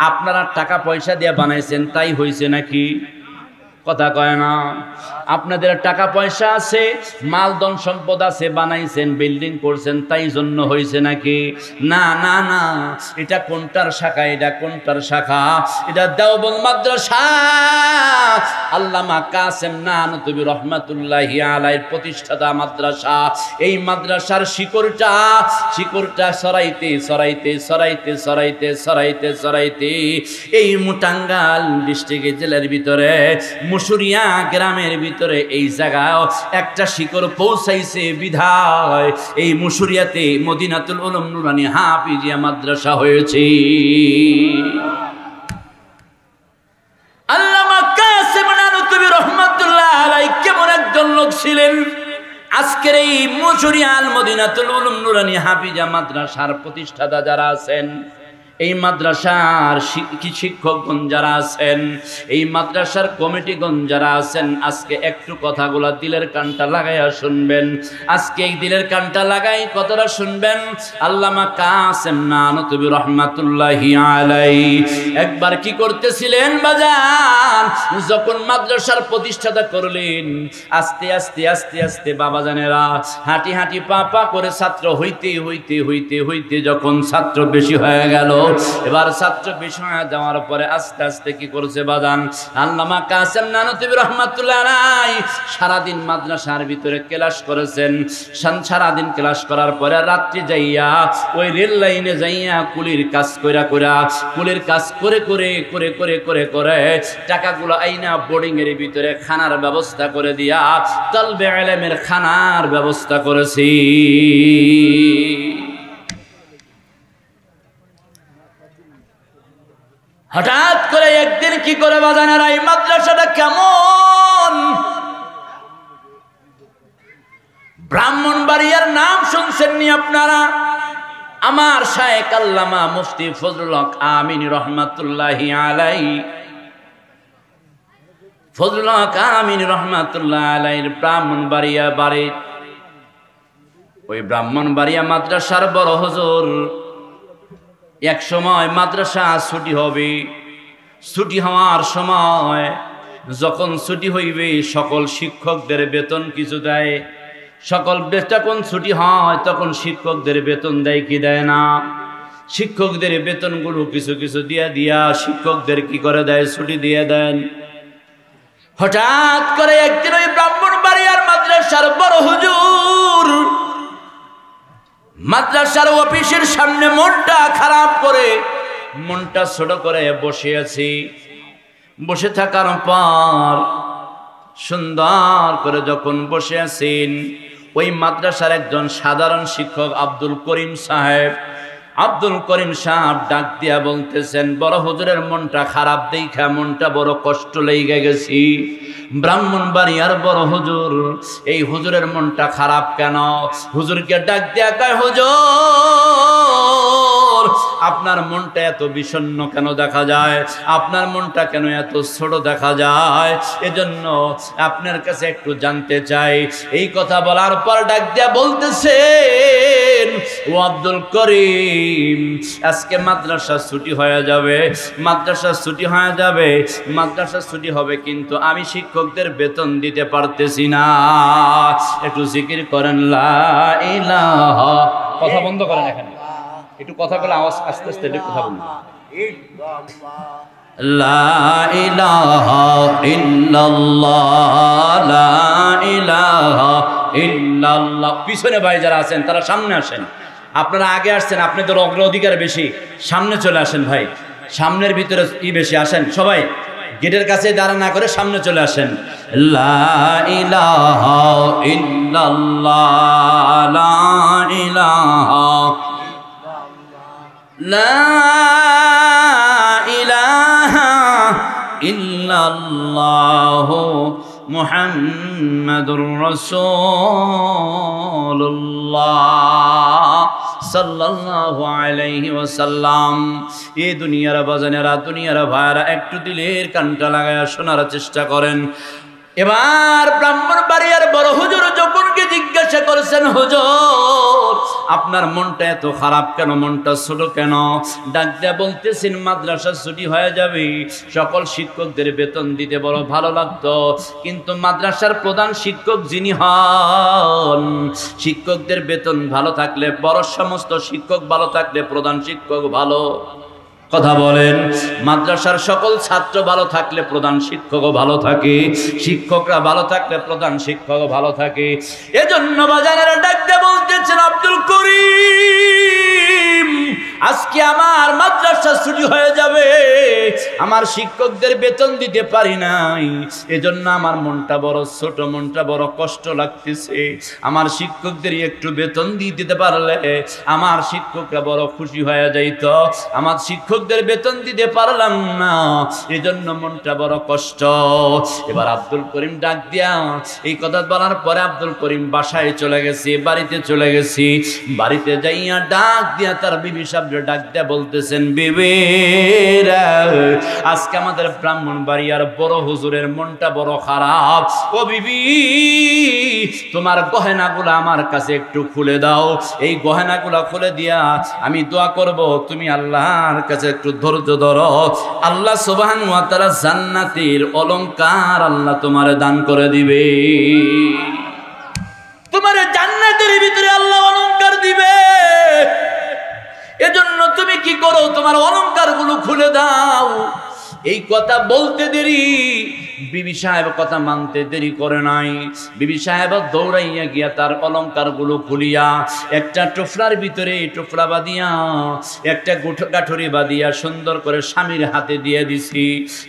আপনারা টাকা পয়সা দিয়ে বানাইছেন তাই হয়েছে নাকি? কথা কয় না। আপনাদের টাকা পয়সা আছে, মালদন সম্পদ আছে, বানাইছেন, বিল্ডিং করছেন, তাই জন্য হয়েছে নাকি? না না না, এটা কোনটার শাখা? এটা কোনটার শাখা? এটা দেওবন্দ মাদ্রাসা। আল্লামা কাসেম নানতুবি রহমাতুল্লাহি আলাইহির প্রতিষ্ঠাতা মাদ্রাসা। এই মাদ্রাসার শিকড়টা সরাইতে সরাইতে সরাইতে সরাইতে সরাইতে সরাইতে এই টাঙ্গাইল ডিস্ট্রিক্ট জেলার ভিতরে মুসুরিয়া গ্রামের ভিতরে এই জায়গায় একটা শিকড় পৌঁছাইছে বিধায় এই মুসুরিয়াতে মদিনাতুল উলুম নুরানী হাফিজিয়া মাদ্রাসা হয়েছে। আল্লামা কাসেম নানুতুবি রাহমাতুল্লাহ আলাইহি কেমন একজন লোক ছিলেন! আজকের এই মুসুরিয়াল মদিনাতুল উলুম নুরানী হাফিজিয়া মাদ্রাসার প্রতিষ্ঠাতা যারা আছেন, এই মাদ্রাসার শিক্ষকগণ যারা আছেন, এই মাদ্রাসার কমিটিগণ যারা আছেন, আজকে একটু কথাগুলা দিলের কানটা লাগাইয়া শুনবেন। আজকে এই দিলের কানটা লাগাই কথাটা শুনবেন। আল্লামা কাসেম নানুতুবি রহমাতুল্লাহি আলাইহি একবার কি করতেছিলেন বাজান, যখন মাদ্রাসার প্রতিষ্ঠাতা করলেন, আস্তে আস্তে আস্তে আস্তে বাবাজানেরা হাঁটি হাঁটি পা পা করে ছাত্র হইতে হইতে হইতে হইতে যখন ছাত্র বেশি হয়ে গেল, এবার ছাত্র বিষয় যাওয়ার পরে আস্তে আস্তে কি করছে বাজান, আল্লামা কাসেম নানুতুবি রাহমাতুল্লাহ আলাইহি সারাদিন মাদ্রাসার ভিতরে ক্লাস করেছেন। সারাদিন ক্লাস করার পরে রাত্রি যাইয়া ওই রেল লাইনে যাইয়া কুলির কাজ কুলির কাজ করে করে করে করে করে করে টাকাগুলো আইনা বোর্ডিং এর ভিতরে খানার ব্যবস্থা করে দিয়া তালবে ইলমের খানার ব্যবস্থা করেছি। হঠাৎ করে একদিন কি করে বাজানেরা এই মাদ্রাসাটা কেমন ব্রাহ্মণবাড়িয়ার নাম শুনছেন নি আপনারা? আমার শায়েখ আল্লামা মুফতি ফজলুল হক আমিন রহমাতুল্লাহি আলাইহি, ফজলুল হক আমিন রহমাতুল্লাহি আলাইহির ব্রাহ্মণবাড়িয়া বাড়ি। ওই ব্রাহ্মণবাড়িয়া মাদ্রাসার বড় হুজুর এক সময় মাদ্রাসা ছুটি হবে, ছুটি হওয়ার সময় যখন ছুটি হইবে সকল শিক্ষকদের বেতন কিছু দেয়। সকল যখন ছুটি হয় তখন শিক্ষকদের বেতন দেয় কি দেয় না? শিক্ষকদের বেতনগুলো কিছু কিছু দিয়া শিক্ষকদের কি করে দেয়? ছুটি দিয়ে দেন। হঠাৎ করে একদিন ওই ব্রাহ্মণবাড়িয়ার মাদ্রাসার বড় হুজুর মাদ্রাসার অফিসের সামনে মনটা খারাপ করে, মনটা ছোট করে বসে আছি। বসে থাকার পর সুন্দর করে যখন বসে আছেন, ওই মাদ্রাসার একজন সাধারণ শিক্ষক আব্দুল করিম সাহেব ডাক দিয়া বলতেছেন, বড় হুজুরের মনটা খারাপ দেখা মনটা বড় কষ্ট লেগে গেছি। ব্রাহ্মণবাড়িয়ার বড় হুজুর, এই হুজুরের মনটা খারাপ কেন? হুজুরকে ডাক দিয়া কয়, হুজুর আপনার মনটা এত বিষণ্ণ কেন দেখা যায়? আপনার মনটা কেন এত ছোট দেখা যায়? এজন্য আপনার কাছে একটু জানতে চাই। এই কথা বলার পর ডাক দিয়া বলতেছেন, ও আব্দুল করিম, আজকে মাদ্রাসা ছুটি হয়ে যাবে, মাদ্রাসা ছুটি হয়ে যাবে, মাদ্রাসা ছুটি হবে, কিন্তু আমি শিক্ষকদের বেতন দিতে পারতেছি না। একটু জিকির করেন লা ইলাহা। কথা বন্ধ করেন, এখানে একটু কথা বলে আওয়াজ আস্তে আস্তে কথা বলুন। লা ইলাহা ইল্লাল্লাহ, লা ইলাহা ইল্লাল্লাহ। পিছনে ভাই যারা আছেন তারা সামনে আসেন। আপনারা আগে আসছেন, আপনাদের অগ্রাধিকার বেশি, সামনে চলে আসেন ভাই। সামনের ভিতরে বেশি আসেন, সবাই গেটের কাছে দাঁড়া না করে সামনে চলে আসেন। লা ইলাহা ইল্লাল্লাহ, লা ইলাহা, লা ইলাহা ইল্লাল্লাহ মুহাম্মাদুর রাসূলুল্লাহ সাল্লাল্লাহু আলাইহি ওয়াসাল্লাম। এই দুনিয়ার বাজানেরা, দুনিয়ার ভাইরা, একটু দিলের কানটা লাগায়া শোনার চেষ্টা করেন। এবার ব্রাহ্মণবাড়িয়ার বড় হুজুর যখনকে জিজ্ঞাসা করেছেন, হুজুর আপনার মনটা এত খারাপ কেন, মনটা ছোট কেন? ডাক দিয়া বলতেছেন, মাদ্রাসা ছুটি হয়ে যাবে, সকল শিক্ষকদের বেতন দিতে বড় ভালো লাগতো, কিন্তু মাদ্রাসার প্রধান শিক্ষক যিনি হন, শিক্ষকদের বেতন ভালো থাকলে, বড় সমস্ত শিক্ষক ভালো থাকলে প্রধান শিক্ষক ভালো। কথা বলেন, মাদ্রাসার সকল ছাত্র ভালো থাকলে প্রধান শিক্ষকও ভালো থাকে, শিক্ষকরা ভালো থাকলে প্রধান শিক্ষকও ভালো থাকে। এজন্য বাজারের ডাকতে বলতেছেন, আব্দুল করিম আজকে আমার মাদ্রাসা ছুটি হয়ে যাবে, আমার শিক্ষকদের বেতন দিতে পারি নাই, এজন্য আমার মনটা বড় ছোট, মনটা বড় কষ্ট লাগতেছে। আমার শিক্ষকদের একটু বেতন দিয়ে দিতে পারলে আমার শিক্ষকরা বড় খুশি হয়ে যাইত। আমার শিক্ষকদের বেতন দিতে পারলাম না, এজন্য মনটা বড় কষ্ট। এবার আব্দুল করিম ডাক দিয়া এই কথা বলার পরে আব্দুল করিম বাসায় চলে গেছে, বাড়িতে চলে গেছি। বাড়িতে যাইয়া ডাক দিয়া তার বিবি সাহেব ডাক দিয়া বলতেছেন, বিবিরা আজকে আমাদের ব্রাহ্মণবাড়িয়ার বড় হুজুরের মনটা বড় খারাপ। ও বিবি, তোমার গহনাগুলো আমার কাছে একটু খুলে দাও, এই গহনাগুলো খুলে দিয়া আমি দোয়া করব, তুমি আল্লাহর কাছে একটু ধৈর্য ধরো, আল্লাহ সুবহানাহু ওয়া তাআলা জান্নাতের অলংকার আল্লাহ তোমারে দান করে দিবে, তোমার জান্নাতের ভিতরে আল্লাহ অলংকার দিবে। এজন্য তুমি কি করো, তোমার অলংকার গুলো খুলে দাও। এই কথা বলতে দেরি, বিবি সাহেব কথা মানতে দেরি করে নাই। বিবি সাহেব দৌড়াইয়া গিয়া তার অলংকার গুলো খুলিয়া একটা টুকরার ভিতরে টুকরা বাঁধিয়া, একটা গাঠরি বাঁধিয়া সুন্দর করে স্বামীর হাতে দিয়ে দিছি।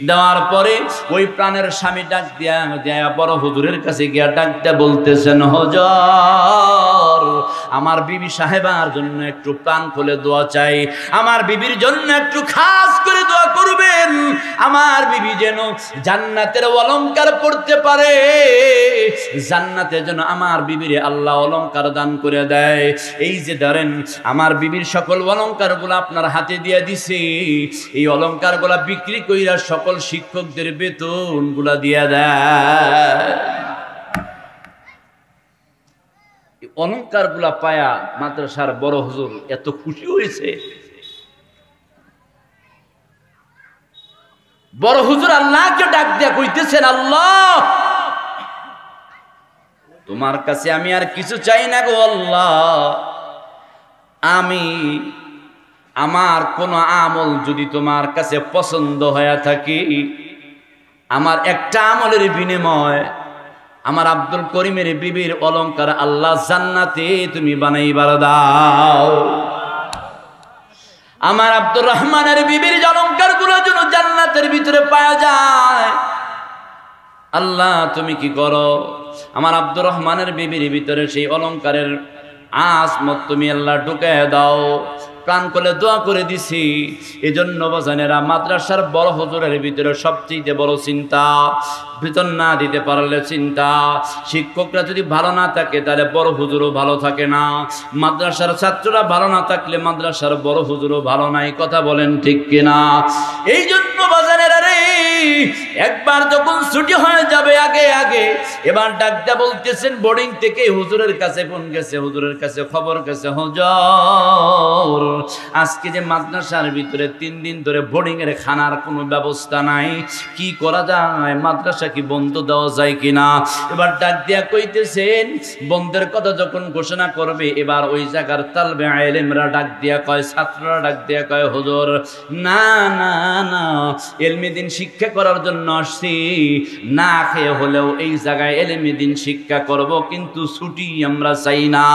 দেওয়ার পরে ওই প্রাণের স্বামী ডাক দিয়া বড় হুজুরের কাছে গিয়া ডাকটা বলতেছেন, হুজুর আমার বিবি সাহেবার জন্য একটু প্রাণ খুলে দোয়া চাই, আমার বিবির জন্য একটু খাস করে দোয়া করবেন, আমার বিবি যেন জান্নাতের অলংকার পড়তে পারে, জান্নাতের জন্য আমার বিবিরে আল্লাহ অলংকার দান করে দেয়। এই যে ধরেন আমার বিবির সকল অলংকারগুলো আপনার হাতে দিয়ে দিছে, এই অলংকারগুলো বিক্রি কইরা সকল শিক্ষকদের বেতনগুলো দিয়ে দেয়। অলংকারগুলা পায়া মাদ্রাসার বড় হুজুর এত খুশি হয়েছে। বড় হুজুর আল্লাহকে ডাক দিয়া কইতেছেন, আল্লাহ তোমার কাছে আমি আর কিছু চাই না গো আল্লাহ, আমি আমার কোন আমল যদি তোমার কাছে পছন্দ হয়ে থাকে, আমার একটা আমলের বিনিময় আমার আব্দুল করিমের বিবির অলংকার আল্লাহ জান্নাতে তুমি বানাইবার দাও। আমার আব্দুর রহমানের বিবির অলংকার গুলো যেন জান্নাতের ভিতরে পাওয়া যায়। আল্লাহ তুমি কি করো, আমার আব্দুর রহমানের বিবির ভিতরে সেই অলংকারের আসমত তুমি আল্লাহ ঢুকায় দাও। প্রাণ করে দোয়া করে দিছি। এজন্য বাজানেরা মাদ্রাসার বড় হুজুরের ভিতরে সবচেয়ে বড় চিন্তা, বেতন না দিতে পারলে চিন্তা, শিক্ষকরা যদি ভালো না থাকে তাহলে বড় হুজুরও ভালো থাকে না, মাদ্রাসার ছাত্ররা ভালো না থাকলে মাদ্রাসার বড় হুজুরও ভালো নাই। কথা বলেন ঠিক কিনা? এই জন্য বাজানেরা রে, একবার যখন ছুটি হয়ে যাবে আগে আগে, এবার ডাকটা বলতেছেন বোর্ডিং থেকে হুজুরের কাছে ফোন গেছে, হুজুরের কাছে খবর গেছে, হুজুর আজকে যে মাদ্রাসার ভিতরে 3 দিন ধরে বোর্ডিং এর খানার কোনো ব্যবস্থা নাই, কি করা যায়, মাদ্রাসা কি বন্ধ দেওয়া যায় কিনা? এবার ডাক দিয়া কইতেছেন, বন্ধের কথা যখন ঘোষণা করবে এবার ওই জায়গার তালবে ইলমরা ডাক দিয়া কয়, ছাত্ররা ডাক দিয়া কয়, হুজুর না না না, ইলমি দ্বীন শিক্ষা করার জন্য আসছি, না খেয়ে হলেও এই জায়গায় ইলমি দ্বীন শিক্ষা করব, কিন্তু ছুটি আমরা চাই না,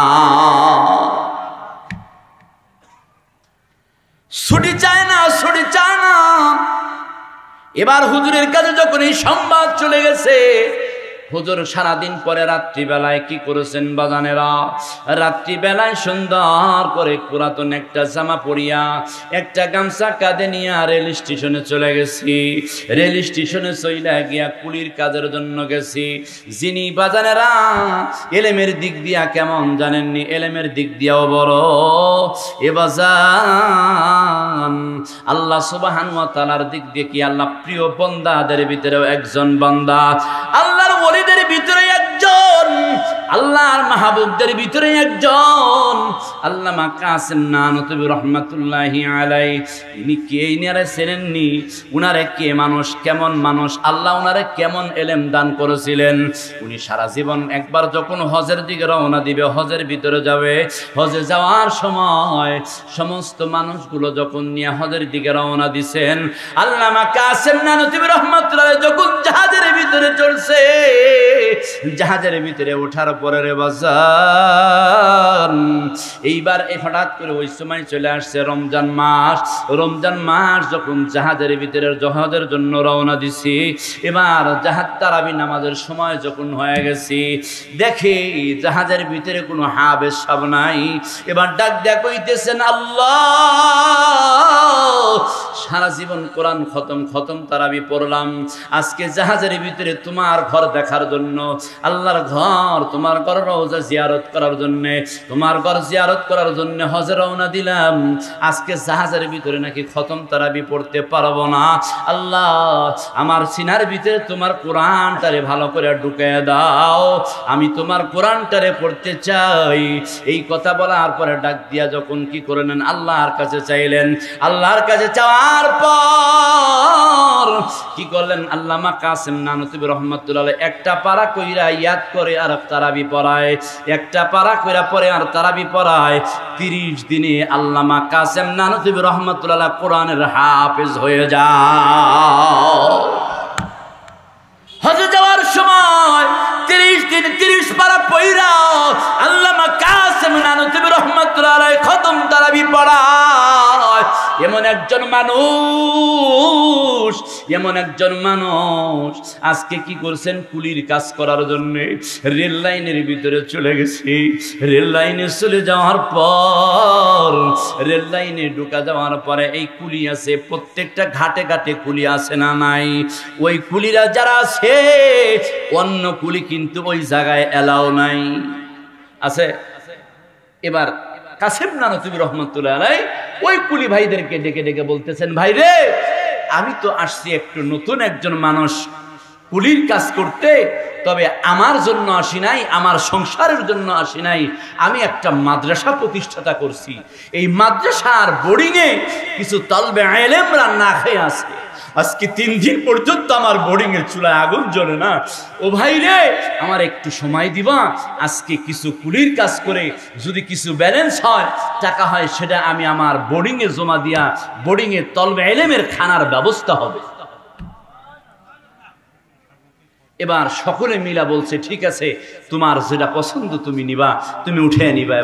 ছুটি চায় না, ছুটি চায় না। এবার হুজুরের কাছে যখন এই সংবাদ চলে গেছে, হুজুর সারাদিন পরে রাত্রিবেলায় কি করেছেন বাজানেরা, রাত্রিবেলায় সুন্দর করে পুরাতন একটা জামা পরিয়া একটা গামছা কাঁধে নিয়ে রেল স্টেশনে চলে গেছি। রেল স্টেশনে চলে গিয়া কুলির কাজের জন্য গেছি। যিনি বাজানেরা এলেমের দিক দিয়া কেমন জানেননি, এলেমের দিক দিয়াও বড়, এ বাজান আল্লাহ সুবহানাহু ওয়া তাআলার দিক দিয়ে কি আল্লাহ প্রিয় বান্দাদের ভিতরেও একজন বান্দা, আল্লাহর ওলিদের ভিতরে একজন, আল্লাহর মাহবুবদের ভিতরে একজন, আল্লামা কাসেম নানতুবি রহমাতুল্লাহি আলাইহি। ইনি কে, ইনারে চেনেননি? উনারে কে মানুষ, কেমন মানুষ, আল্লাহ উনারে কেমন এলেম দান করেছিলেন। উনি সারা জীবন একবার যখন হজের দিকে রওনা দিবে, হজের ভিতরে যাবে, হজে যাওয়ার সময় সমস্ত মানুষগুলো যখন নিয়ে হজের দিকে রওনা দিছেন, আল্লামা কাসেম নানতুবি রহমাতুল্লাহ যখন জাহাজের ভিতরে চলছে, জাহাজের ভিতরে ওঠার পরে রে বাজান, এইবার হঠাৎ করে ওই সময় চলে আসছে রমজান মাস। রমজান মাস যখন জাহাজের ভিতরে জাহাজের জন্য রওনা দিছি, এবার জাহাজ তারাবি নামাজের সময় যখন হয়ে গেছি, দেখে জাহাজের ভিতরে কোনো হাবেস সাব নাই। এবার ডাক দেয়া কইতেছেন, আল্লাহ সারা জীবন কোরআন খতম তারাবি পড়লাম, আজকে জাহাজের ভিতরে তোমার ঘর দেখার জন্য, আল্লাহর ঘর, তোমার ঘর রওজা জিয়ারত করার জন্য, তোমার ঘর জিয়ারত করার জন্য হজে রওনা দিলাম, আজকে জাহাজের ভিতরে নাকি খতম তারাবি পড়তে পারবো না। আল্লাহ আমার সিনার ভিতরে তোমার কোরআনটারে ভালো করে ঢুকিয়ে দাও, আমি তোমার কোরআনটারে পড়তে চাই। এই কথা বলার পরে ডাক দিয়া যখন কি করলেন, আল্লাহর কাছে চাইলেন। আল্লাহর কাছে চাওয়ার পর কি করলেন, আল্লামা কাসেম নানতুবি রহমাতুল্লাহ একটা পারা কইরা ইয়াদ করে আর তারাবি পড়ায়, একটা পারা কইরা পরে আর তারাবি পড়ায়। 30 দিনে আল্লামা কাসেম নানতুবি রহমাতুল্লাহ কোরআনের হাফেজ হয়ে যায়। হজে যাওয়ার সময় 30 দিন 30 পারা পইরা আল্লামা কাসেম নানতুবি রহমাতুল্লাহ খতম তারাবি পড়ায়। এমন একজন মানুষ, এমন একজন মানুষ আজকে কি করছেন, কুলির কাজ করার জন্য রেল লাইনের ভিতরে চলে গেছে। রেল লাইনে চলে যাওয়ার পর, রেল লাইনে ঢুকা যাওয়ার পরে এই কুলি আছে, প্রত্যেকটা ঘাটে ঘাটে কুলি আছে না নাই? ওই কুলিরা যারা আছে, অন্য কুলি কিন্তু ওই জায়গায় এলাও নাই, আছে। এবার কাসেম নানতুবি রহমতুল্লাহ আলাইহি ওই কুলি ভাইদেরকে ডেকে ডেকে বলতেছেন, ভাই রে, আমি তো আসছি একটু নতুন একজন মানুষ কুলির কাজ করতে, তবে আমার জন্য আসি নাই, আমার সংসারের জন্য আসি নাই, আমি একটা মাদ্রাসা প্রতিষ্ঠাতা করছি। এই মাদ্রাসার বোর্ডিংয়ে কিছু তালবে ইলমরা না খেয়ে আছে। আজকে 3 দিন পর্যন্ত আমার বোর্ডিংয়ের চুলায় আগুন জ্বলে না। ও ভাই রে, আমার একটু সময় দিবা, আজকে কিছু কুলির কাজ করে যদি কিছু ব্যালেন্স হয়, টাকা হয়, সেটা আমি আমার বোর্ডিংয়ে জমা দিয়া বোর্ডিংয়ে তালবে ইলমের খানার ব্যবস্থা হবে। এবার সকলে মিলা বলছে, ঠিক আছে, তোমার যেটা পছন্দ তুমি নিবা, তুমি উঠে নিবা।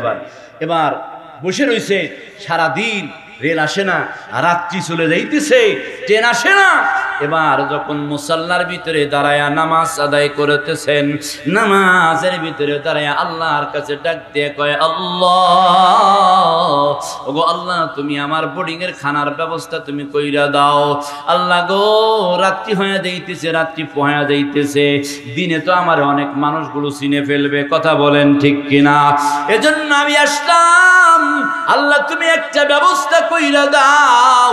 এবার বসে রয়েছে, সারাদিন রেল আসে না, রাত্রি চলে যাইতেছে, ট্রেন আসে না। এবার যখন মুসাল্লার ভিতরে দাঁড়ায়া নামাজ আদায় করতেছেন, নামাজের ভিতরে দাঁড়ায়া আল্লাহর কাছে ডাক দিয়ে কয়, আল্লাহ, ওগো আল্লাহ, তুমি আমার বোর্ডিং এর খানার ব্যবস্থা তুমি কইরা দাও। আল্লাহ গো, রাত্রি হয়ে যাইতেছে, রাত্রি পোহায়া যাইতেছে, দিনে তো আমার অনেক মানুষগুলো চিনে ফেলবে, কথা বলেন ঠিক কিনা? এজন্য আমি আসলাম, আল্লাহ তুমি একটা ব্যবস্থা কইরা দাও।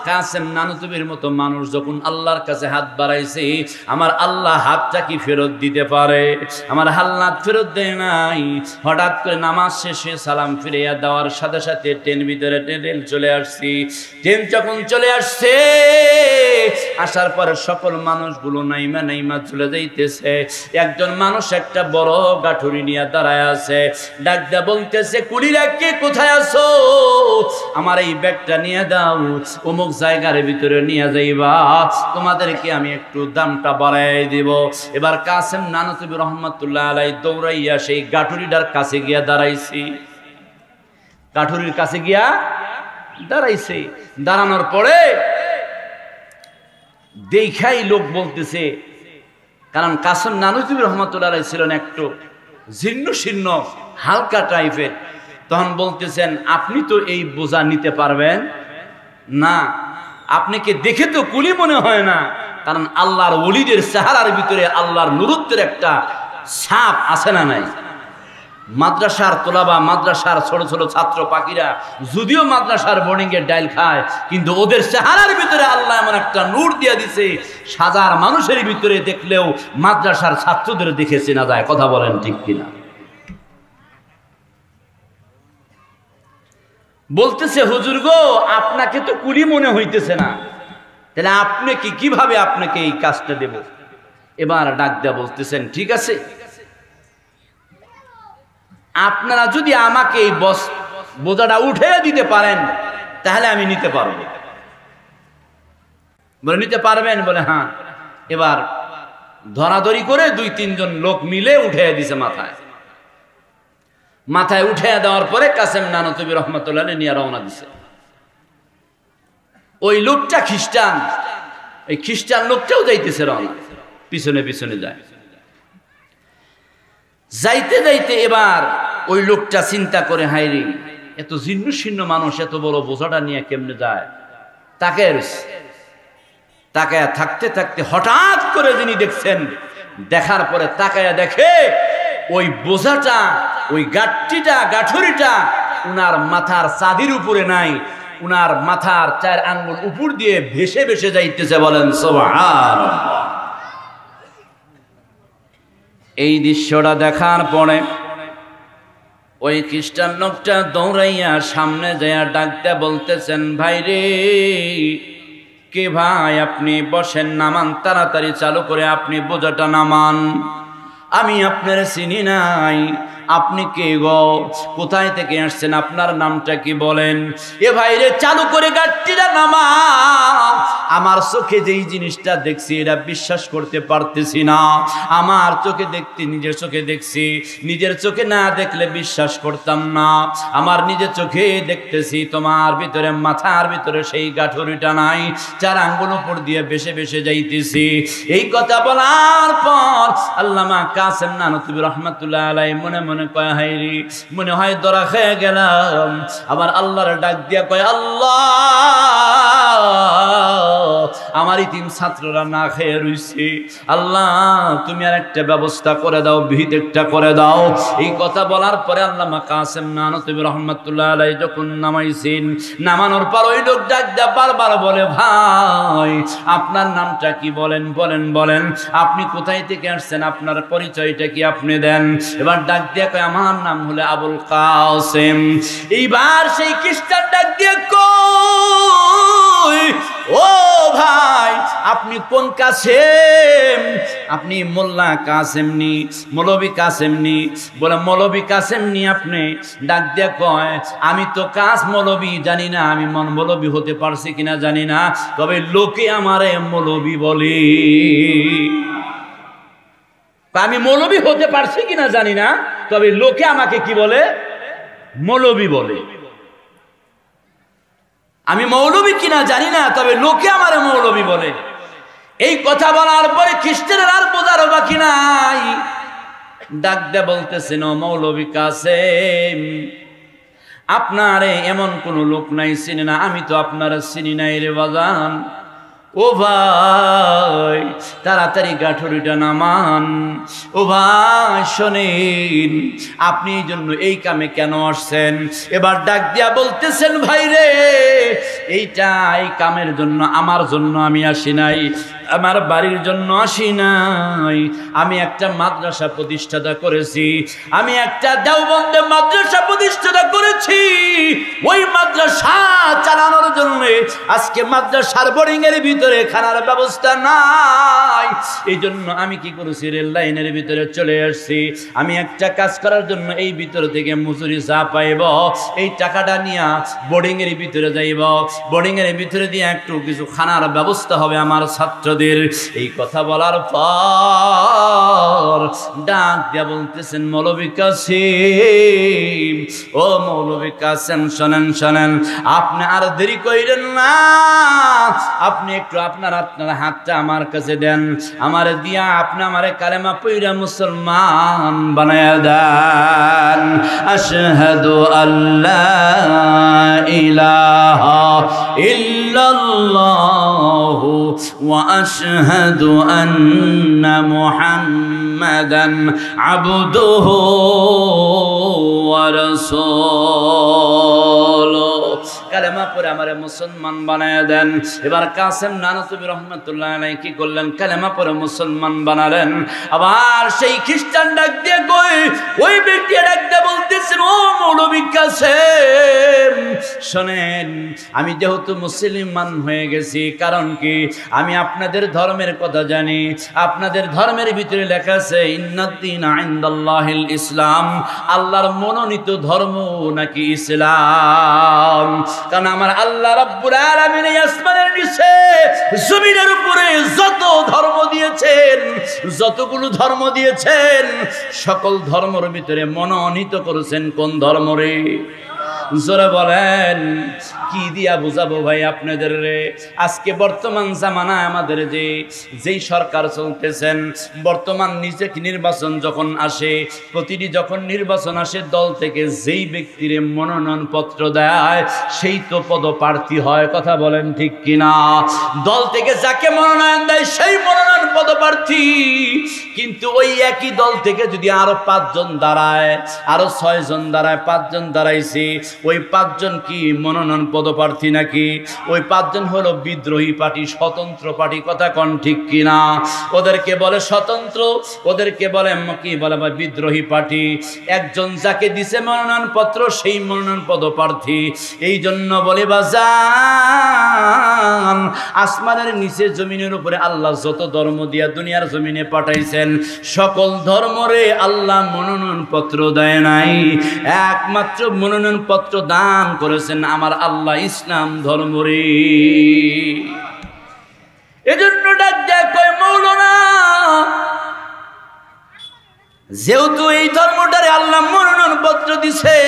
কাসেম নানতুবির মতো মানুষ যখন আল্লাহর কাছে হাত বাড়াইছে, আমার আল্লাহ হাতটা কি ফেরত দিতে পারে? আমার হাল্লাত ফেরত দেয় নাই। হঠাৎ করে নামাজ শেষে সালাম ফিরিয়ে দেওয়ার সাথে সাথে ট্রেন ভিতরে ট্রেন চলে আসছি। ট্রেন যখন চলে আসছে, আসার পরে সকল মানুষগুলো নাইমা নাইমা চলে যাইতেছে। একজন মানুষ একটা বড় গাঠুরি নিয়ে দাঁড়ায় আছে, ডাক দিয়া বলতেছে, কুলিরা কে কোথায় আছো? আমার এই ব্যাগটা নিয়ে দাও, অমুক জায়গার ভিতরে নিয়ে যাইবা, তোমাদেরকে আমি একটু দামটা বাড়াই দিব। এবার কাসেম নানতুবি রহমতুল্লাহ আলাইহি দৌড়াইয়া সেই গাঠুরিটার কাছে গিয়া দাঁড়াইছি। গাঠুরির কাছে গিয়া দাঁড়াইছে। দাঁড়ানোর পরে দেখাই লোক বলতেছে, কারণ কাসেম নানতুবি রহমতুল্লাহ আলাইহি ছিলেন একটু জীর্ণ শীর্ণ হালকা টাইপের। তখন বলতেছেন, আপনি তো এই বোঝা নিতে পারবেন না, আপনাকে দেখে তো কুলি মনে হয় না, কারণ আল্লাহর ওলিদের চেহারার ভিতরে আল্লাহর নুরুত্বের একটা ছাপ আছে না নাই? মাদ্রাসার তোলাবা, মাদ্রাসার ছোট ছোট ছাত্র পাখিরা যদিও মাদ্রাসার বোর্ডিংয়ের ডাইল খায়, কিন্তু ওদের চেহারার ভিতরে আল্লাহ এমন একটা নূর দিয়ে দিছে, হাজার মানুষের ভিতরে দেখলেও মাদ্রাসার ছাত্রদের দেখে চেনা যায়, কথা বলেন ঠিক কিনা? বলতেছে, হুজুর গো, আপনাকে তো কুলি মনে হইতেছে না, তাহলে আপনি কিভাবে আপনাকে এই কাজটা দেব? এবার ডাক দেয়া বলতেছেন, ঠিক আছে, আপনারা যদি আমাকে এই বোঝাটা উঠে দিতে পারেন, তাহলে আমি নিতে পারবো। বলে, নিতে পারবেন? বলে, হ্যাঁ। এবার ধরাধরি করে 2-3 জন লোক মিলে উঠে দিছে মাথায় উঠে দেওয়ার পরে কাসেম নানতুবি রহমতুল্লাহ নিয়ে রওনা দিছে। ওই লোকটা খ্রিস্টান, ওই খ্রিস্টান লোকটাও যাইতেছে রওনা, পিছনে পিছনে যায়। যাইতে যাইতে এবার ওই লোকটা চিন্তা করে, হায়রে, এত জীর্ণ শীর্ণ মানুষ এত বড় বোঝাটা নিয়ে কেমনে যায়? তাকায়া থাকতে থাকতে হঠাৎ করে যিনি দেখছেন, দেখার পরে তাকায়া দেখে ওই বোঝাটা, ওই গাঠুরিটা উনার মাথার চাঁদির উপরে নাই, উনার মাথার 4 আঙ্গুল উপর দিয়ে ভেসে ভেসে যাইতেছে। বলেন সুবহানাল্লাহ। এই দৃশ্যটা দেখার পরে ওই খ্রিস্টান লোকটা দৌড়াইয়া সামনে যাইয়া ডাকতে বলতেছেন, ভাই রে, কে ভাই? আপনি বসেন, নামান, তাড়াতাড়ি চালু করে আপনি বোঝাটা নামান, আমি আপনার চিনি নাই, আপনি কে গো? কোথায় থেকে আসছেন? আপনার নামটা কি বলেন? এ ভাই রে, চালু করে গাড়িটা নামাও, আমার চোখে যেই জিনিসটা দেখছি এটা বিশ্বাস করতে পারতেছি না। আমার চোখে দেখতে নিজের চোখে দেখছি, নিজের চোখে না দেখলে বিশ্বাস করতাম না। আমার নিজের চোখে দেখতেছি তোমার ভিতরে, মাথার ভিতরে সেই গাঁঠুরিটা নাই, 4 আঙ্গুল উপর দিয়ে বেশে বেশে যাইতেছি। এই কথা বলার পর আল্লামা কাসেম নানতুবি রহমাতুল্লাহ আলাইহি মনে মনে কয়, হায়রে মনে হয় ধরা খেয়ে গেলাম। আবার আল্লাহর ডাক দিয়া কয়, আল্লাহ আমার ইতিম ছাত্ররা না খেয়ে রইছে, আল্লাহ তুমি আর একটা ব্যবস্থা করে দাও, ভিত একটা করে দাও। এই কথা বলার পরে আল্লামা কাসেম নানতুবি রহমাতুল্লাহ আলাইহি যখন নামাইছেন, নামানোর পর ওই লোক ডাক দিয়া বারবার বলে, ভাই আপনার নামটা কি? বলেন বলেন বলেন, আপনি কোথায় থেকে আসছেন, আপনার পরিচয়টা কি আপনি দেন। এবার ডাক দিয়া কয়, আমার নাম হলো আবুল কাসেম। এইবার সেই খ্রিস্টান ডাক দিয়া কয়, ও ভাই আপনি কোন কাসেম? আপনি মোল্লা কাসেম নি, মৌলবী কাসেম নি? বলে মৌলবী কাসেম নি আপনি? ডাক দিয়া কয়, আমি তো কাস মৌলবী জানি না, আমি মৌলবী হতে পারছি কিনা জানি না, তবে লোকে আমারে মৌলবী বলে। আমি মৌলবী হতে পারছি কিনা জানি না, তবে লোকে আমাকে কি বলে? মৌলবী বলে। আমি মৌলবী কিনা জানি না, তবে লোকে আমারে মৌলবী বলে। এই কথা বলার পরে খ্রিস্টানের আর বোঝারও বাকি নাই, ডাক দে বলতেছেন, ও মৌলবী কাসেম, আপনারে এমন কোন লোক নাই চিনি না, আমি তো আপনারা চিনি নাই রে বাজান। ও ভাই তাড়াতাড়ি গাঠুরিটা নামান। ও ভাই শোনেন, আপনি এই জন্য এই কামে কেন আসছেন? এবার ডাক দিয়া বলতেছেন, ভাই রে এইটা এই কামের জন্য, আমার জন্য আমি আসি নাই, আমার বাড়ির জন্য আসি নাই। আমি একটা মাদ্রাসা প্রতিষ্ঠাতা করেছি, আমি একটা দেওবন্দে মাদ্রাসা প্রতিষ্ঠাতা করেছি। ওই মাদ্রাসা চালানোর জন্য আজকে মাদ্রাসার বোর্ডিং এর ভিতরে খানার ব্যবস্থা নাই। এই জন্য আমি কি করেছি, রেল লাইনের ভিতরে চলে আসছি। আমি একটা কাজ করার জন্য এই ভিতর থেকে মজুরি যা পাইব, এই টাকাটা নিয়ে বোর্ডিং এর ভিতরে যাইব, বোর্ডিং এর ভিতরে দিয়ে একটু কিছু খানার ব্যবস্থা হবে আমার ছাত্র। এই কথা বলার পর ডাক দিয়া বলতেছেন, মৌলবী কাসেম, ও মৌলবী কাসেম শোনেন শোনেন, আপনি আর দেরি কইরেন না, আপনি একটু আপনার হাতটা আমার কাছে দেন, আমার দিয়া আপনি আমারে কালেমা পইরা মুসলমান বানায়া দেন। আশহাদু আল্লা ইলাহা ইল্লাল্লাহু ওয়া আশহাদু আন্না মুহাম্মাদান আবদুহু ওয়া রাসূলুহু। কালেমা পড়ে আমারে মুসলমান বানায় দেন। এবার কাসেম নানতুবি রহমাতুল্লাহ আলাইহি কি করলেন? কালেমা পড়ে মুসলমান বানালেন। আবার সেই খ্রিস্টান ডাক দিয়ে কই, ওই ব্যক্তি ডাক দিয়ে বলতেছেন, ও মৌলবী কাসেম শোনেন, আমি যেহেতু মুসলমান হয়ে গেছি, কারণ কি আমি আপনাদের ধর্মের কথা জানি। আপনাদের ধর্মের ভিতরে লেখা আছে ইন্নাদ-দীনা ইনদাল্লাহিল ইসলাম, আল্লাহর মনোনীত ধর্ম নাকি ইসলাম। কারণ আমার আল্লাহ রাব্বুল আলামিন এই আসমানের নিচে জমিনের উপরে যত ধর্ম দিয়েছেন, যতগুলো ধর্ম দিয়েছেন, সকল ধর্মের ভিতরে মনোনীত করেছেন কোন ধর্ম রে? জোরে বলেন, কি দিয়া বুঝাবো ভাই আপনাদের রে? আজকে বর্তমান জামানায় আমাদের যেই সরকার চলতেছেন, বর্তমান নিজেকে নির্বাচন যখন আসে, প্রতিটি যখন নির্বাচন আসে, দল থেকে যেই ব্যক্তির মনোনয়ন পত্র দেয় সেই তো পদপ্রার্থী হয়। কথা বলেন ঠিক কিনা? দল থেকে যাকে মনোনয়ন দেয় সেই মনোনয়ন পদপ্রার্থী। কিন্তু ওই একই দল থেকে যদি আরো 5 জন দাঁড়ায়, আরো 6 জন দাঁড়ায়, 5 জন দাঁড়াইছে, ওই 5 জন কি মনোনয়ন পদপ্রার্থী নাকি? ওই 5 জন হলো বিদ্রোহী পার্টি, স্বতন্ত্র পার্টি। কথা কোন ঠিক কিনা? ওদেরকে বলে স্বতন্ত্র, ওদেরকে বলে কি বলে বিদ্রোহী পার্টি। একজন যাকে দিছে মনোনয়ন পত্র সেই মনোনয়ন পদপ্রার্থী। এই জন্য বলে বাজান, আসমানের নিচে জমিনের উপরে আল্লাহ যত ধর্ম দিয়া দুনিয়ার জমিনে পাঠাইছেন, সকল ধর্মরে আল্লাহ মনোনয়ন পত্র দেয় নাই। একমাত্র মনোনয়ন পত্র দান করেছেন আমার আল্লাহ ইসলাম ধর্মরে। এজন্য ডাক দেয়া কয় মাওলানা, যেহেতু এই ধর্মটারে আল্লাহ মনোনয়ন পত্র দিছে,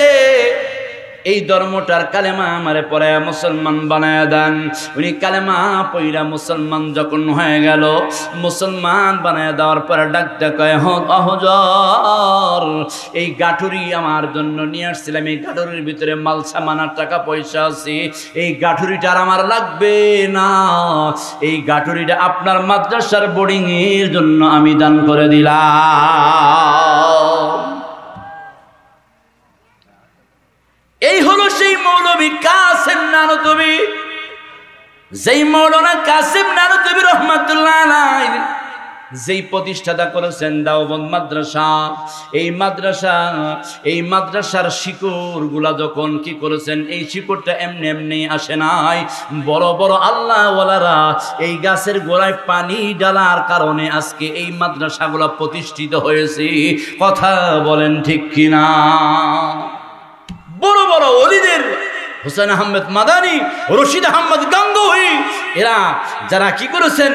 এই ধর্মটার কালেমা আমারে পড়ায়া মুসলমান বানায়া দেন। উনি কালেমা পইরা মুসলমান যখন হয়ে গেল, মুসলমান বানায়া দেওয়ার পরে ডাকতে কয় হুজুর, এই গাঠুরি আমার জন্য নিয়ে আসছিলাম, এই গাঠুরির ভিতরে মাল সামানার টাকা পয়সা আছে, এই গাঠুরিটার আমার লাগবে না, এই গাঠুরিটা আপনার মাদ্রাসার বোর্ডিং এর জন্য আমি দান করে দিলাম। এই হলো সেই মৌলভী কাসেম নানতবী, যেই মৌলানা কাসেম নানতবী রহমাতুল্লাহ আলাইহি যেই প্রতিষ্ঠাতা করেছেন দেওবন্দ মাদ্রাসা। এই মাদ্রাসার শিকড় গুলা যখন কি করেছেন, এই শিকড়টা এমনি এমনি আসে নাই, বড় বড় আল্লাহ ওয়ালারা এই গাছের গোড়ায় পানি ঢালার কারণে আজকে এই মাদ্রাসাগুলা প্রতিষ্ঠিত হয়েছে। কথা বলেন ঠিক কিনা? বড় বড় ওলিদের হোসেন আহমেদ মাদানী, রশিদ আহমদ গাঙ্গুহি, এরা যারা কি করেছেন,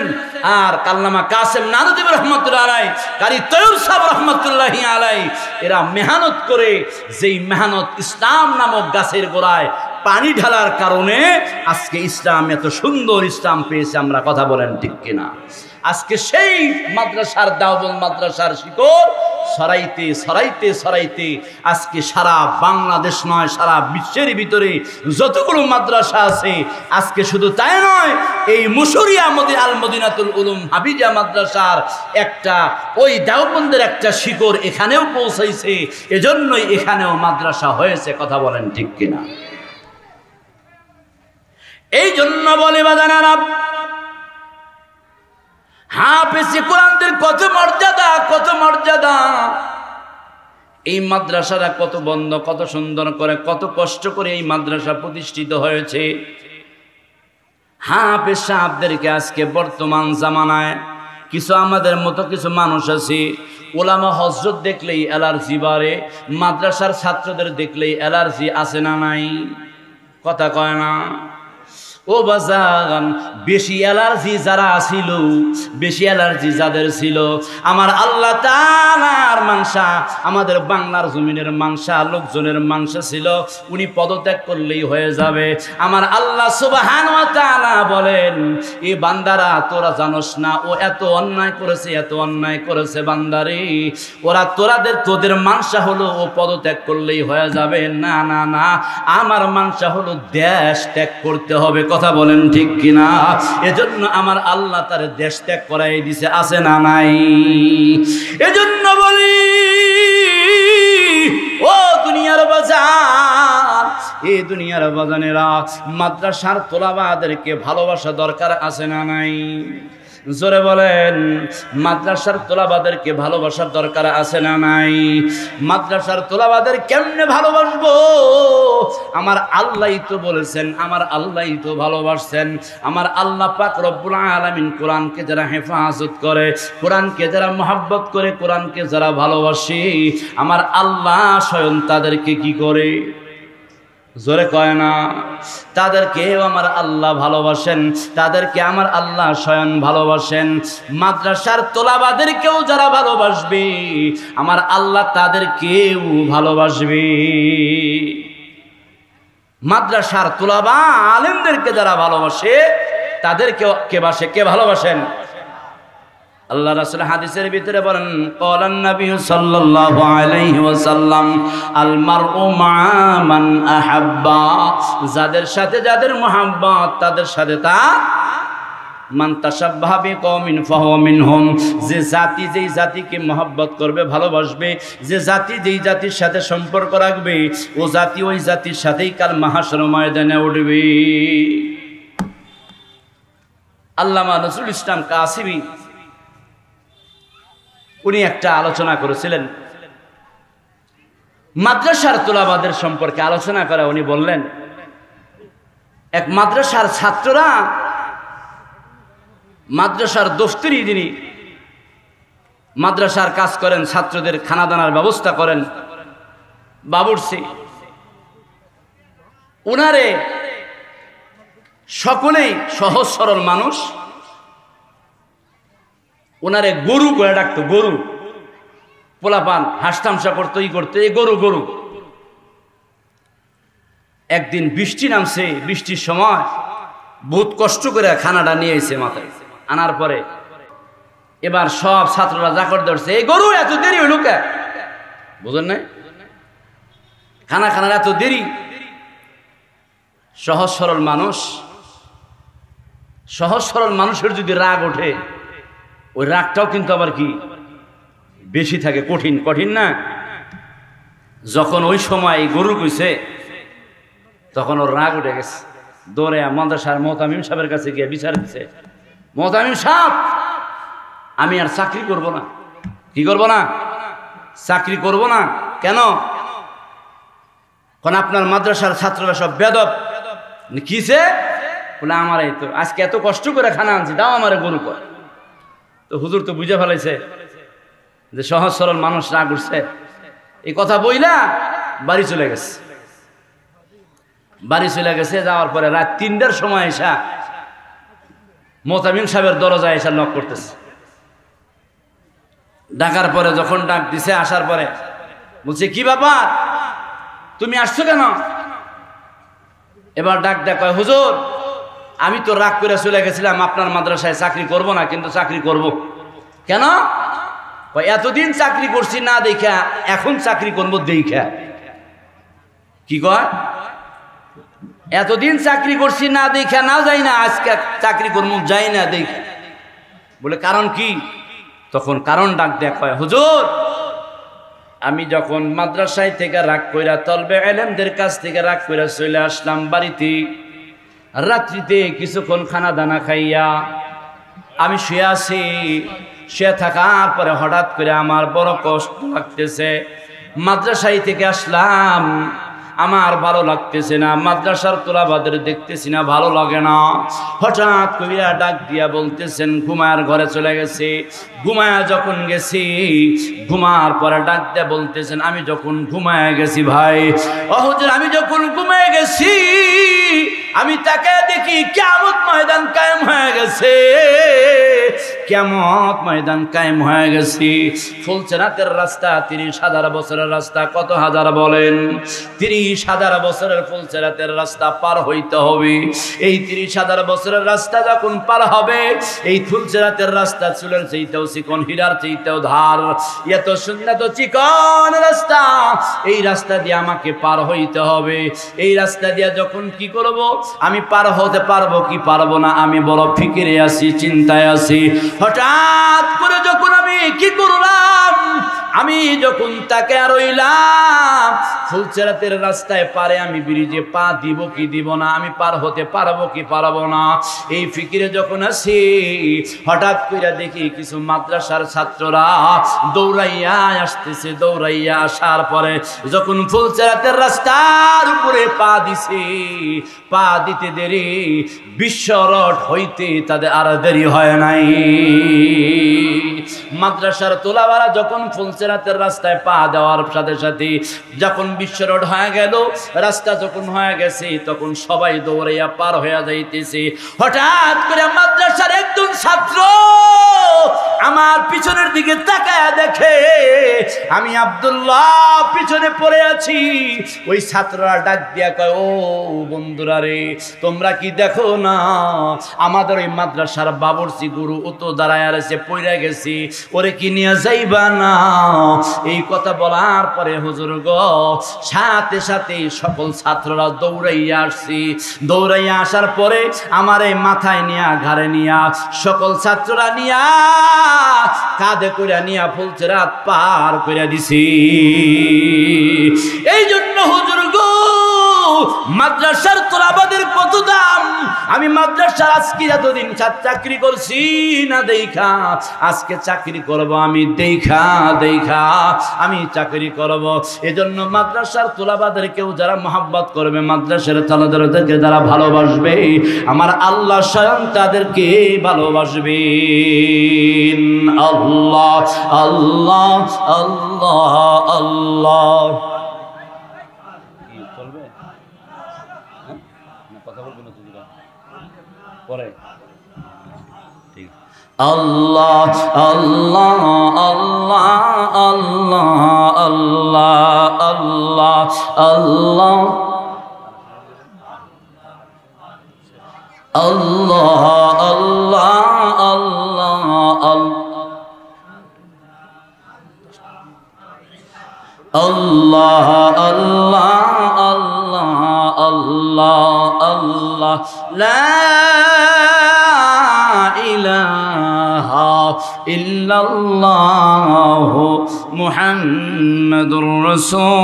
আর কাল্লামা কাসেম নানতবী রহমাতুল্লাহ আলাইহি, কারি তৈয়ব সাহেব রহমাতুল্লাহি আলাইহি, এরা মেহনত করে, যেই মেহনত ইসলাম নামক গাছের গোড়ায় পানি ঢালার কারণে আজকে ইসলাম এত সুন্দর ইসলাম পেয়েছে। আমরা কথা বলেন ঠিক কিনা? আজকে সেই মাদ্রাসার দেওবন্দ মাদ্রাসার শিকড় সরাইতে সরাইতে সরাইতে আজকে সারা বাংলাদেশ নয়, সারা বিশ্বের ভিতরে যতগুলো মাদ্রাসা আছে, আজকে শুধু তাই নয়, এই মুশরিয়া আল মদিনাতুল উলুম হাফিজা মাদ্রাসার একটা, ওই দেওবন্দের একটা শিকড় এখানেও পৌঁছাইছে, এজন্যই এখানেও মাদ্রাসা হয়েছে। কথা বলেন ঠিক কিনা? এই জন্য বলে বাজানারা, হাফেজে কোরআনদের কত মর্যাদা, কত মর্যাদা। এই মাদ্রাসারা কত বন্ধ, কত সুন্দর করে, কত কষ্ট করে এই মাদ্রাসা প্রতিষ্ঠিত হয়েছে। হাফেজ সাহেবদেরকে আজকে বর্তমান জামানায় কিছু আমাদের মতো কিছু মানুষ আছে, ওলামা হযরত দেখলেই অ্যালার্জি বাড়ে, মাদ্রাসার ছাত্রদের দেখলেই অ্যালার্জি আছে না নাই? কথা কয় না? ও বাজান, বেশি অ্যালার্জি যারা ছিল, বেশি অ্যালার্জি যাদের ছিল, আমার আল্লাহ তাআলার মানসা, আমাদের বাংলার জমিনের মানসা, লোকজনের মানসা ছিল, উনি পদত্যাগ করলেই হয়ে যাবে। আমার আল্লাহ সুবহানাহু ওয়া তাআলা বলেন, এ বান্দারা তোরা জানোস না ও এত অন্যায় করেছে, এত অন্যায় করেছে বান্দারে, ওরা তোদের মানসা হলো ও পদত্যাগ করলেই হয়ে যাবে। না না না, আমার মানসা হলো দেশ ত্যাগ করতে হবে। কথা বলেন ঠিক কিনা? এজন্য আমার আল্লাহ তার দেশ ত্যাগ করাই দিছে, আছে না নাই? এজন্য বলি, ও দুনিয়ার বাজার, এই দুনিয়ার বাজানেরা, মাদ্রাসার তোলাবাদেরকে ভালোবাসা দরকার আছে না নাই? জোরে বলেন, মাদ্রাসার তোলাবাদেরকে ভালোবাসার দরকার আছে না নাই? মাদ্রাসার তোলাবাদের কেমনে ভালোবাসবো? আমার আল্লাহই তো বলেছেন, আমার আল্লাহই তো ভালোবাসছেন। আমার আল্লাহ পাক রব্বুল আলামিন কোরআনকে যারা হেফাজত করে, কোরআনকে যারা মহব্বত করে, কোরআনকে যারা ভালোবাসে, আমার আল্লাহ স্বয়ং তাদেরকে কি করে? জোরে কয় না? তাদেরকেও আমার আল্লাহ ভালোবাসেন, তাদেরকে আমার আল্লাহ স্বয়ং ভালোবাসেন। মাদ্রাসার তোলাবাদেরকেও যারা ভালোবাসবে, আমার আল্লাহ তাদেরকেও ভালোবাসবে। মাদ্রাসার তোলাবা আলেমদেরকে যারা ভালোবাসে, তাদেরকেও কে ভালোবাসেন? আল্লাহ রাসূল হাদিসের ভিতরে বলেন, ক্বালান নবী সাল্লাল্লাহু আলাইহি ওয়াসাল্লাম, আল মারউ মা মান আহাব্বা, যাদের সাথে যাদের মুহাব্বত, তাদের সাথে তা। মান তাশাব্বাহা বিকওমিন ফাহুয়া মিনহুম, যে জাতি যেই জাতিকে মুহাব্বত করবে, ভালোবাসবে, যে জাতি যেই জাতির সাথে সম্পর্ক রাখবে, ও জাতি ওই জাতির সাথেই কাল মাহশর ময়দানে উঠবে। আল্লামা নজরুল ইসলাম কাসিমি উনি একটা আলোচনা করেছিলেন, মাদ্রাসার তোলাবাদের সম্পর্কে আলোচনা করে উনি বললেন, এক মাদ্রাসার ছাত্ররা, মাদ্রাসার দফতরি যিনি মাদ্রাসার কাজ করেন, ছাত্রদের খানাদানার ব্যবস্থা করেন, বাবুর্চি, উনারে সকলেই সহজ সরল মানুষ, ওনারে গরু করে ডাকতো, গরু। পোলাপান হাসতামশা করতো, ই করতো, এই গরু গরু। একদিন বৃষ্টি নামছে, বৃষ্টির সময় বহুত কষ্ট করে খানাটা নিয়ে এসে মাথায় আনার পরে এবার সব ছাত্ররা জাকর ধরছে, এই গরু এত দেরি হইল কে? বুঝেন নাই? খানা খানার এত দেরি। সহজ সরল মানুষ, সহজ সরল মানুষের যদি রাগ ওঠে, ওই রাগটাও কিন্তু আবার কি বেশি থাকে, কঠিন কঠিন না? যখন ওই সময় গরু কইছে তখন ওর রাগ উঠে গেছে, দৌড়ে মাদ্রাসার মোহতামিম সাহেবের কাছে গিয়ে বিচার দিচ্ছে, মোহতামিম সাহেব, আমি আর চাকরি করব না। কি করব না? চাকরি করব না। কেন? কারণ আপনার মাদ্রাসার ছাত্ররা সব বেদব। কিসে? বলে আমার এই তো আজকে এত কষ্ট করে খানা আনছি, দাও আমারে গরু কর। তো হুজুর তো বুঝে ফেলাইছে যে সহজ সরল মানুষ রাগ উঠছে, এই কথা বইলা বাড়ি চলে গেছে। বাড়ি চলে গেছে, যাওয়ার পরে রাত 3টার সময় এসা মোহতামিম সাহেবের দরজায় এসে নক করতেছে। ডাকার পরে যখন ডাক দিছে, আসার পরে বলছে, কি ব্যাপার, তুমি আসছো কেন? এবার ডাক দেয়, কয় হুজুর, আমি তো রাগ করে চলে গেছিলাম, আপনার মাদ্রাসায় চাকরি করব না, কিন্তু চাকরি করব। কেন? এতদিন চাকরি করছি না দেখা, এখন চাকরি করবো দেখা। কি কয়? এতদিন চাকরি করছি না দেখা, না যাই না, আজকে চাকরি করবো যাই না দেখা। বলে কারণ কি? তখন কারণ ডাক দেয়া, কয় হুজুর, আমি যখন মাদ্রাসায় থেকে রাগ কইরা তলবে এলেমদের কাছ থেকে রাগ কইরা চলে আসলাম বাড়িতে, রাত্রিতে কিছুক্ষণ খানা দানা খাইয়া আমি শুয়ে আছি। শুয়ে থাকার পরে হঠাৎ করে আমার বড় কষ্ট লাগতেছে। মাদ্রাসায় থেকে আসলাম, আমার ভালো লাগতেছে না, মাদ্রাসার তোলাবাদের দেখতেছি না, ভালো লাগে না। হঠাৎ কইরা ডাক দিয়া বলতেছেন, ঘুমার ঘরে চলে গেছে। ঘুমায়া যখন গেছি, ঘুমার পরে ডাক দিয়া বলতেছেন, আমি যখন ঘুমায়া গেছি ভাই, ও হুজুর, আমি যখন ঘুমায় গেছি, আমি তাকে দেখি কিয়ামত ময়দান কায়েম হয়ে গেছে। কিয়ামত ময়দান কায়েম হয়ে গেছে। ফুলচেরাতের রাস্তা 30,000 বছরের রাস্তা, কত হাজার বলেন? 30,000 বছরের ফুলচেরাতের রাস্তা পার হইতে হবে। এই 30,000 বছরের রাস্তা যখন পার হবে, এই ফুলচেরাতের রাস্তা চুলের চাইতেও চিকন, হীরার চাইতেও ধার, এত সুন্দর তো চিকন রাস্তা, এই রাস্তা দিয়ে আমাকে পার হইতে হবে। এই রাস্তা দিয়ে যখন কি করব, আমি পার হতে পারবো কি পারবো না, আমি বড় ফিকিরে আছি, চিন্তায় আছি। হঠাৎ করে যখন আমি কি করলাম, আমি যখন তাকে রইলাম, ফুলচেরাতের রাস্তায় পারে আমি ব্রিজে পা দিব কি দিব না, আমি পার হতে পারবো কি পারবো না, এই ফিকিরে যখন আছি, হঠাৎ করে দেখি কিছু মাদ্রাসার ছাত্ররা দৌড়াইয়া আসতেছে। দৌড়াইয়া আসার পরে যখন ফুলচেরাতের রাস্তার উপরে পা দিছে, পা দিতে দেরি, বিশ্ব রড হইতে তাদের আর দেরি হয় নাই। মাদ্রাসার তোলাবারা যখন ফুলচেরাতের রাস্তায় পা দেওয়ার সাথে সাথে যখন বিশ্ব রোড হয়ে গেল, রাস্তা যখন হয়ে গেছে, তখন সবাই দৌড়াইয়া পার হয়ে যাইতেছে। হঠাৎ করে মাদ্রাসার একজন ছাত্র আমার পিছনের দিকে তাকায় দেখে আমি আব্দুল্লাহ পিছনে পড়ে আছি। ওই ছাত্ররা ডাক দিয়া কয়, ও বন্ধুরা রে, তোমরা কি দেখো না, আমাদের ওই মাদ্রাসার বাবুর্চি গুরু ও তো দাঁড়ায় আছে, পড়ে গেছি, ওরে কি নিয়ে যাইবা না? এই কথা বলার পরে হুজুর গো, সাথে সাথে সকল ছাত্ররা দৌড়াইয়া আসছি। দৌড়াইয়া আসার পরে আমার এই মাথায় নিয়া, ঘাড়ে নিয়া, সকল ছাত্ররা নিয়া, কাঁধে কইরা নিয়া ফুলচেরাত পার কইরা দিছি। এই জন্য হুজুর গো, মাদ্রাসার তোলাবাদের কত দাম। আমি মাদ্রাসার আজকে এতদিন চাকরি করছি না দেখা, আজকে চাকরি করব আমি দেখা দেখা, আমি চাকরি করব। এজন্য মাদ্রাসার তোলাবাদের কেউ যারা মহব্বত করবে, মাদ্রাসার তোলাবাদেরকে যারা ভালোবাসবে, আমার আল্লাহ স্বয়ং তাদেরকে ভালোবাসবে। আল্লাহ আল্লাহ আল্লাহ আল্লাহ। পরে ঠিক আল্লাহ আল্লাহ আল্লাহ আল্লাহ আল্লাহ আল্লাহ আল্লাহ আল্লাহ আল্লাহ আল্লাহ আল্লাহ আল্লাহ আল্লাহ আল্লাহ লা ইলাহা ইল্লাল্লাহু মুহাম্মাদুর রাসূলুল্লাহ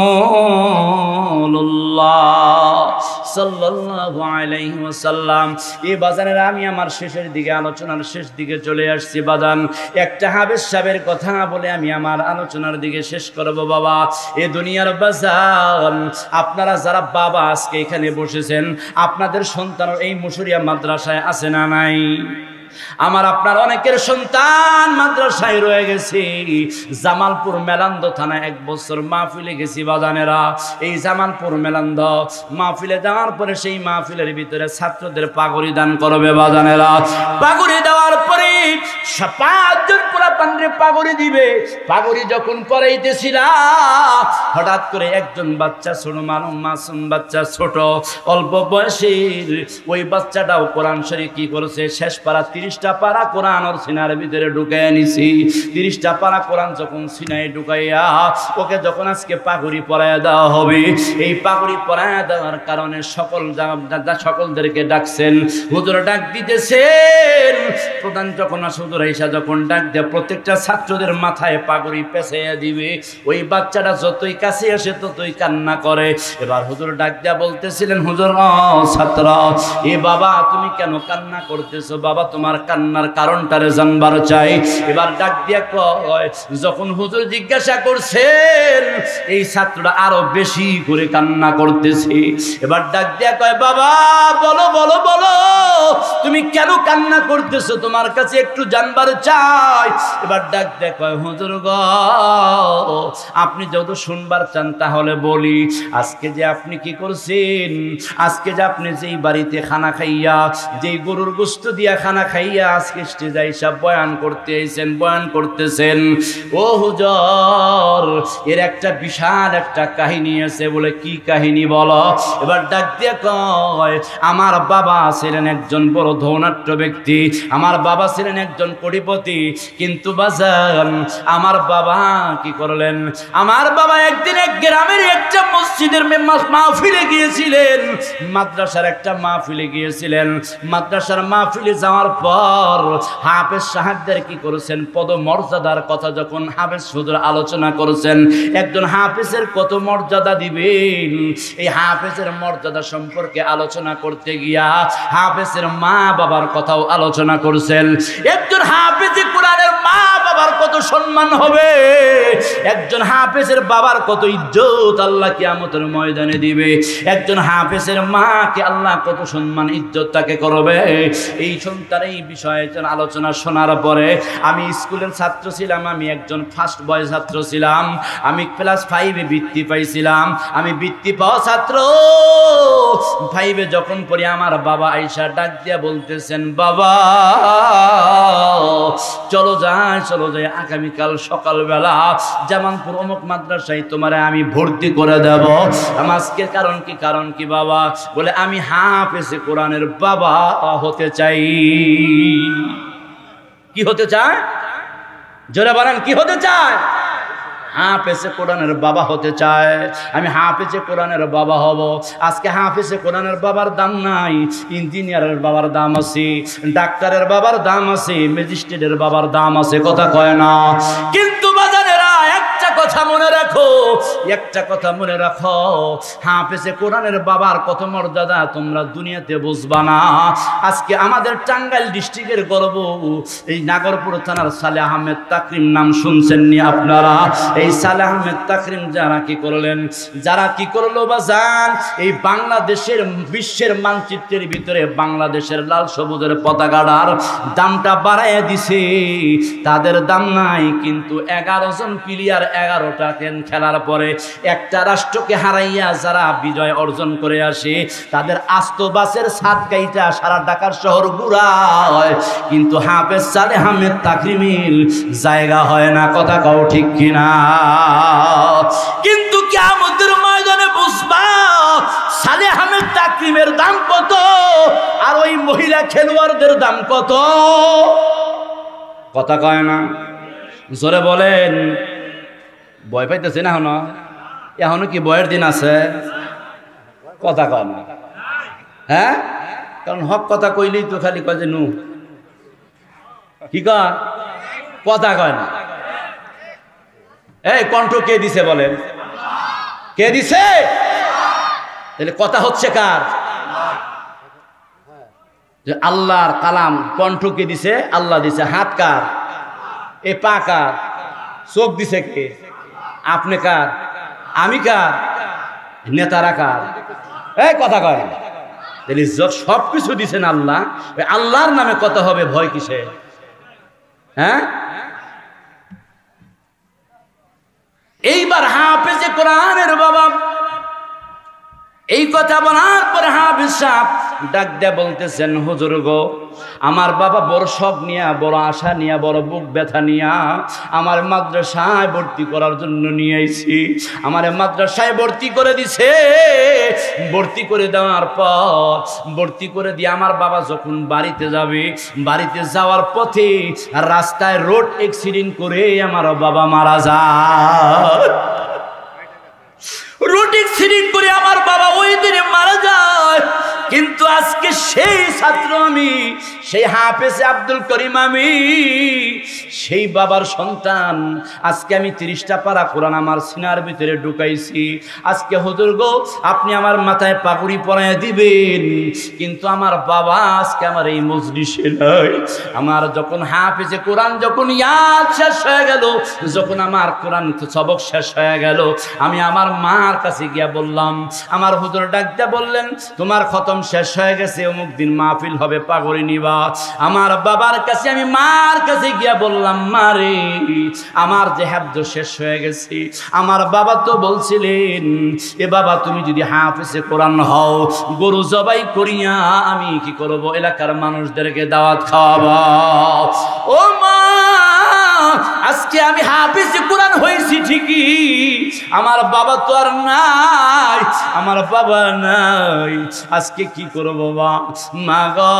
সাল্লাল্লাহু আলাইহি ওয়াসাল্লাম। এই বাজানের আমি আমার শেষের দিকে আলোচনার শেষ দিকে চলে আসছি বাজান। একটা হাবেস সাহেবের কথা বলে আমি আমার আলোচনার দিকে শেষ করব। বাবা এই দুনিয়ার বাজান, আপনারা যারা বাবা আজকে এখানে বসেছেন, আপনাদের সন্তান এই মুসুরিয়া মাদ্রাসায় আছে না নাই? আমার আপনার অনেকের সন্তান মাদ্রাসায় রয়ে গেছে। জামালপুর মেলান্দ থানা 1 বছর মাহফিলে গেছি বাজানেরা। এই জামালপুর মেলান্দ মাহফিলে যাওয়ার পরে সেই মাহফিলের ভিতরে ছাত্রদের পাগড়ি দান করবে বাজানেরা। পাগড়ি দেওয়ার পরে 5 জন পুরা পান্ডে পাগড়ি দিবে। পাগড়ি যখন পরাইতেছিলাম, হঠাৎ করে একজন বাচ্চা ছোট মাসুম বাচ্চা, ছোট অল্প বয়সের ওই বাচ্চাটাও কোরআন শরীফ কি করেছে, শেষ পারা 30টা পারা কোরআন ওর সিনার ভিতরে ঢুকাইয়া নিছি। 30টা পারা কোরআন যখন সিনায় ঢুকাইয়া ওকে যখন আজকে পাগড়ি পরাইয়া দেওয়া হবে, এই পাগড়ি পরাইয়া দেওয়ার কারণে সকলদেরকে ডাকছেন। হুজুর ডাক দিতেছেন। প্রধান যখন হুজুর ঈশা যখন ডাক দেয়, প্রত্যেকটা ছাত্রদের মাথায় পাগড়ি পেঁচাইয়া দিবে। ওই বাচ্চাটা যতই কাছে আসে ততই কান্না করে। এবার হুজুর ডাক দেয়া বলতেছিলেন, হুজুর ছাত্র, এ বাবা তুমি কেন কান্না করতেছো? বাবা তোমার কান্নার কারণটারে জানবার চাই। এবার ডাক দিয়া কয়, যখন হুজুর জিজ্ঞাসা করছেন, এই ছাত্রটা আরো বেশি করে কান্না করতেছে। এবার ডাক দিয়া কয়, বাবা বলো বলো বলো, তুমি কেন কান্না করতেছো? তোমার কাছে একটু জানবার চাই। এবার ডাক দিয়া কয়, হুজুর গো, আপনি যত শুনবার চান তাহলে বলি। আজকে যে আপনি কি করছেন, আজকে যে আপনি যেই বাড়িতে খানা খাইয়া, যেই গরুর গোশত দিয়া খানা খাইয়া আজকে স্টেজে এসে বয়ান করতে আইছেন, বয়ান করতেছেন, ও হুজুর এর একটা বিশাল একটা কাহিনী আছে। বলে কি কাহিনী বলো? এবার ডাক দিয়ে কয়, আমার বাবা ছিলেন একজন বড় ধনাঢ্য ব্যক্তি, আমার বাবা ছিলেন একজন কোটিপতি, কিন্তু বাজান আমার বাবা কি করলেন, আমার বাবা একদিন এক গ্রামের একটা মসজিদের মাহফিলে গিয়েছিলেন, মাদ্রাসার একটা মাহফিলে গিয়েছিলেন। মাদ্রাসার মাহফিলে যাওয়ার পর হাফেজ সাহেবদের কি করেছেন, পদমর্যাদার কথা যখন হাফেজ হুজুর আলোচনা করেছেন, একজন হাফেজের কত মর্যাদা দিবেন, এই হাফেজের মর্যাদা সম্পর্কে আলোচনা করতে গিয়া হাফেজের মা বাবার কথাও আলোচনা করছেন। একজন হাফেজে কোরআনের মা বাবার কত সম্মান হবে, একজন হাফেজের বাবার কত ইজ্জত আল্লাহ কিয়ামতের ময়দানে দিবে, একজন হাফেজের মাকে আল্লাহ কত সম্মান ইজ্জত তাকে করবে। এই সন্তান এই বিষয়ে আলোচনা শোনার পরে, আমি স্কুলের ছাত্র ছিলাম, আমি একজন ফার্স্ট বয় ছাত্র ছিলাম, আমি ক্লাস 5-এ বৃত্তি পাইছিলাম, আমি বৃত্তি পাওয়া ছাত্র। 5-এ যখন পড়ি, আমার বাবা আয়েশা ডাক দিয়া বলতেছেন, বাবা চলো যাই চলো যাই, আগামীকাল সকালবেলা জামালপুর অমুক মাদ্রাসায় তোমারে আমি ভর্তি করে দেব। আজকের কারণ কি? কারণ কি বাবা? বলে আমি হাফেজে কোরআনের বাবা হতে চাই। কি হতে চায়? জোরে বলেন, কি হতে চায়? হাফেজে কোরআনের বাবা হতে চায়। আমি হাফেজে কোরআনের বাবা হব। আজকে হাফেজে কোরআনের বাবার দাম নাই, ইঞ্জিনিয়ারের বাবার দাম আছে, ডাক্তারের বাবার দাম আছে, ম্যাজিস্ট্রেটের বাবার দাম আছে, কথা কয় না। কিন্তু বাজানেরা একটা কথা মনে রাখো, একটা কথা মনে রাখো, হাফেজে কোরআনের বাবার কত মর্যাদা তোমরা দুনিয়াতে বুঝবা না। আজকে আমাদের টাঙ্গাইল ডিস্ট্রিক্টের গর্ব এই নাগরপুর থানার সালেহ আহমেদ তাকরিম, নাম শুনছেন নি আপনারা? এই সালেহ আহমেদ তাকরিম যারা কি করলেন, যারা কি করলো বাজান, এই বাংলাদেশের বিশ্বের মানচিত্রের ভিতরে বাংলাদেশের লাল সবুজের পতাকাটার দামটা বাড়াইয়া দিছে। তাদের দাম নাই, কিন্তু 11 জন প্লেয়ার 11টা খেলার পরে একটা রাষ্ট্রকে হারাইয়া যারা বিজয় অর্জন করে আসে তাদের আস্তবাসের ছাদ কাইটা সারা ঢাকার শহর ঘুরায়, কিন্তু হাফেজ সালেহ আহমেদ তাকরিমিল জায়গা হয় না। কথা কও ঠিক কিনা? কিন্তু কিয়ামতের ময়দানে বুঝবা সালেহ আহমেদ তাকরিমের দাম কত আর ওই মহিলা খেলোয়াড়দের দাম কত। কথা কয় না? জোরে বলেন। ভয় পাইতেছে না? এখনো কি বয়ের দিন আছে? কথা কয় না, হ্যাঁ? কারণ হক কথা কইলেই তো খালি কয় যে নু, কি কয়? কথা কয় না। এই কণ্ঠ কে দিছে বলেন? কে দিছে? তাহলে কথা হচ্ছে কার? যে আল্লাহর কালাম। কণ্ঠ কে দিছে? আল্লাহ দিছে। হাত কার? এ পা কার? চোখ দিছে কে? আপনি কার? আমি কার? নেতারা কার? এই কথা কয়। তাহলে সবকিছু দিছেন আল্লাহ, আল্লাহর নামে কথা হবে, ভয় কিসে? হ্যাঁ? এইবার হাফেজে কোরআনের বাবা এই কথা বলার পরে হাফেজ সাহেব ডাক দিয়ে বলতেছেন, হুজুর গো, আমার বাবা বড় শখ নিয়া, বড় আশা নিয়া, বড় বুক ব্যথা নিয়া আমার মাদ্রাসায় ভর্তি করার জন্য নিয়ে আইছি। আমার মাদ্রাসায় ভর্তি করে দিছে। ভর্তি করে দেওয়ার পর ভর্তি করে দিয়ে আমার বাবা যখন বাড়িতে যাবে, বাড়িতে যাওয়ার পথে রাস্তায় রোড অ্যাক্সিডেন্ট করে আমার বাবা মারা যায়। রোড অ্যাক্সিডেন্ট করে আমার বাবা ওই দিনে মারা যায়। কিন্তু আজকে সেই ছাত্র আমি, সেই হাফেজ আব্দুল করিম আমি, সেই বাবার সন্তান। আজকে আমি 30টা পারা কোরআন আমার সিনার ভিতরে ঢুকাইছি। আজকে হুজুর গো, আপনি আমার মাথায় পাগড়ি পরায় দিবেন, কিন্তু আমার বাবা আজকে আমার এই মজলিসে নাই। আমার যখন হাফেজে কোরআন যখন ইয়াদ শেষ হয়ে গেল, যখন আমার কোরআন সবক শেষ হয়ে গেল, আমি আমার মার কাছে গিয়া বললাম, আমার হুজুর ডাকতে বললেন, তোমার খতম শেষ হয়ে গেছে, অমুক দিন মাহফিল হবে, পাগড়ি নিবা। আমার বাবার কাছে, আমি মার কাছে গিয়া বললাম, মারে, আমার যে হাফজ শেষ হয়ে গেছে। আমার বাবা তো বলছিলেন, এ বাবা তুমি যদি হাফেজে কোরআন হও, গরু জবাই করিয়া আমি কি করব, এলাকার মানুষদেরকে দাওয়াত খাওয়াবো। ও মা, আজকে আমি হাফেজে কোরআন হয়েছি ঠিকই, আমার বাবা তো আর নাই, আমার বাবা নাই। আজকে কি করব মা গো,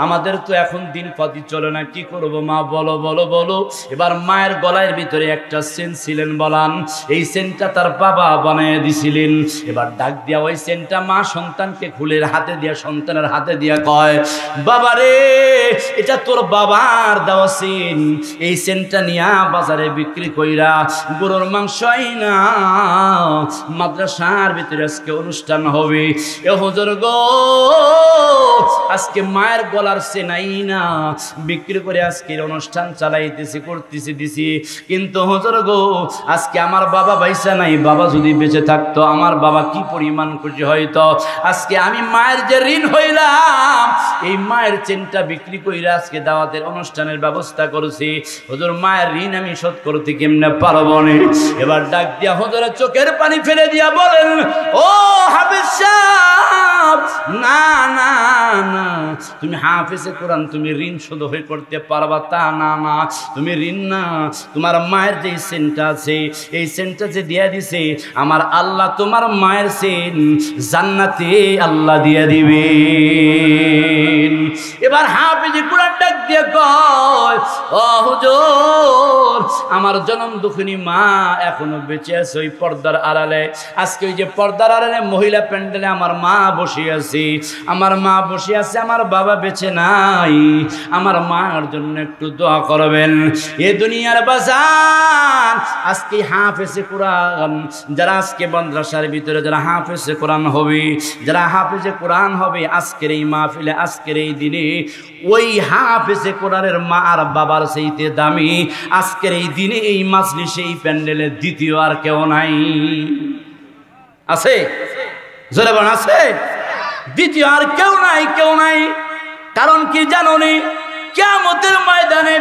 আমাদের তো এখন দিন পাতি চলে না, কি করব মা, বলো বলো বলো। এবার মায়ের গলার ভিতরে একটা সেন ছিলেন বলান, এই সেনটা তার বাবা বানিয়ে দিছিলেন। এবার ডাক দিয়া ওই সেনটা মা সন্তানকে খুলে হাতে দিয়া, সন্তানের হাতে দিয়া কয়, বাবা রে, এটা তোর বাবার দেওয়া সেন, এই সেনটা নিয়া বাজারে বিক্রি কইরা গরুর মাংস না মাদ্রাসার ভিতরে আজকে অনুষ্ঠান হবে। এ হুজুর গো, আজকে মায়ের গলার সেনাই না বিক্রি করে আজকের অনুষ্ঠান চালাইতেছি, করতেছি, দিছি। কিন্তু হুজুর গো, আজকে আমার বাবা বাইসা নাই, বাবা যদি বেঁচে থাকতো আমার বাবা কি পরিমাণ খুশি হইতো। আজকে আমি মায়ের যে ঋণ হইলাম, এই মায়ের চেনটা বিক্রি কইরা আজকে দাওয়াতের অনুষ্ঠানের ব্যবস্থা করেছি। হুজুর, মায়ের ঋণ আমি শোধ করতে কেমনে পারবো না। এবার ডাক দিয়া হুজুরের চোখের পানি ফেলে দিয়া বলেন, ও হাফেজ সাহেব, না না না, তুমি হাফেজে কোরআন তুমি ঋণ শোধ হয়ে করতে পারবা তা না, না, তুমি ঋণ না, তোমার মায়ের যে সেন্টটা আছে, এই সেন্টটা যে দিয়া দিছে আমার আল্লাহ, তোমার মায়ের সেন জান্নাতে আল্লাহ দিয়া দিবে। এবার হাফেজে কোরআন ডাক দিয়ে কয়, ও হুজুর, আমার জনম দুঃখিনী মা এখনো বেঁচে আছে ওই পর্দার আড়ালে। আজকে ওই যে পর্দার আড়ালে মহিলা প্যান্ডেলে আমার মা বসে আছে, আমার মা বসে আছে, আমার বাবা বেঁচে নাই। আমার মার জন্য একটু দোয়া করবেন। এ দুনিয়ার বাজার আজকে হাফেজে কোরআন যারা আজকে মাদ্রাসার ভিতরে যারা হাফেজে কোরআন হবে, যারা হাফেজে কোরআন হবে আজকের এই মাহফিলে, আজকের এই দিনে, ওই হাফেজে কোরআনের মা আর বাবার সেইতে দামি আজকের এই দিনে এই মাজলিসে এই প্যান্ডেলে দ্বিতীয় আর কেউ নাই। আছে? জোরে বলেন, আছে? দ্বিতীয় আর কেউ নাই, কেউ নাই। কারণ কি জানো নি? কিয়ামতের ময়দানে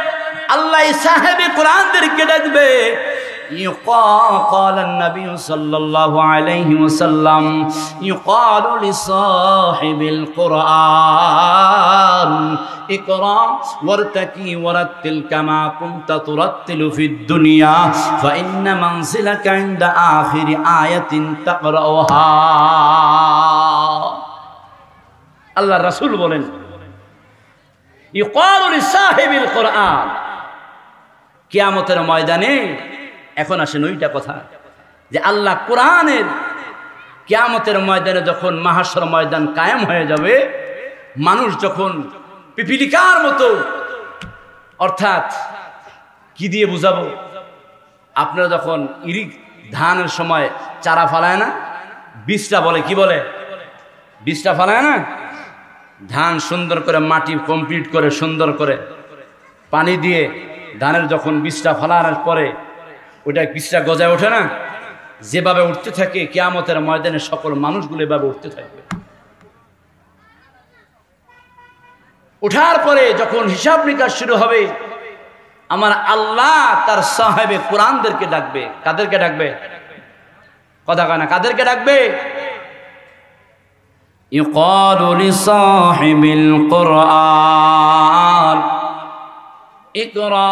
আল্লাহ সাহেবে কোরআনদেরকে ডাকবে, قال النبي صلى الله عليه وسلم يقال لصاحب القرآن اقرأ وارتقي ورتل كما كنت ترتل في الدنيا فإن منزلك عند آخر آية تقرأها আল্লাহ রাসূল বলেন ইউকালু লিসাহিবিল কোরআন কিয়ামতের ময়দানে এখন আসেন ওইটা কথা যে আল্লাহ কোরআনের কিয়ামতের ময়দানে যখন মাহশর ময়দান কায়েম হয়ে যাবে মানুষ যখন পিপিলিকার মতো অর্থাৎ কি দিয়ে বুঝাবো আপনারা যখন ধানের সময় চারা ফলায় না বীজটা বলে কি বলে বীজটা ফলায় না ধান সুন্দর করে মাটি কমপ্লিট করে সুন্দর করে পানি দিয়ে ধানের যখন বীজটা ফলানোর পরে ওইটা বীজটা গজায় ওঠে না যেভাবে উঠতে থাকে কিয়ামতের ময়দানে সকল মানুষগুলো এভাবে উঠতে থাকবে ওঠার পরে যখন হিসাব নিকাশ শুরু হবে আমার আল্লাহ তার সাহেবে কোরআনদেরকে ডাকবে কাদেরকে ডাকবে কথা কয় না কাদেরকে ডাকবে يقال لصاحب القرآن اقرأ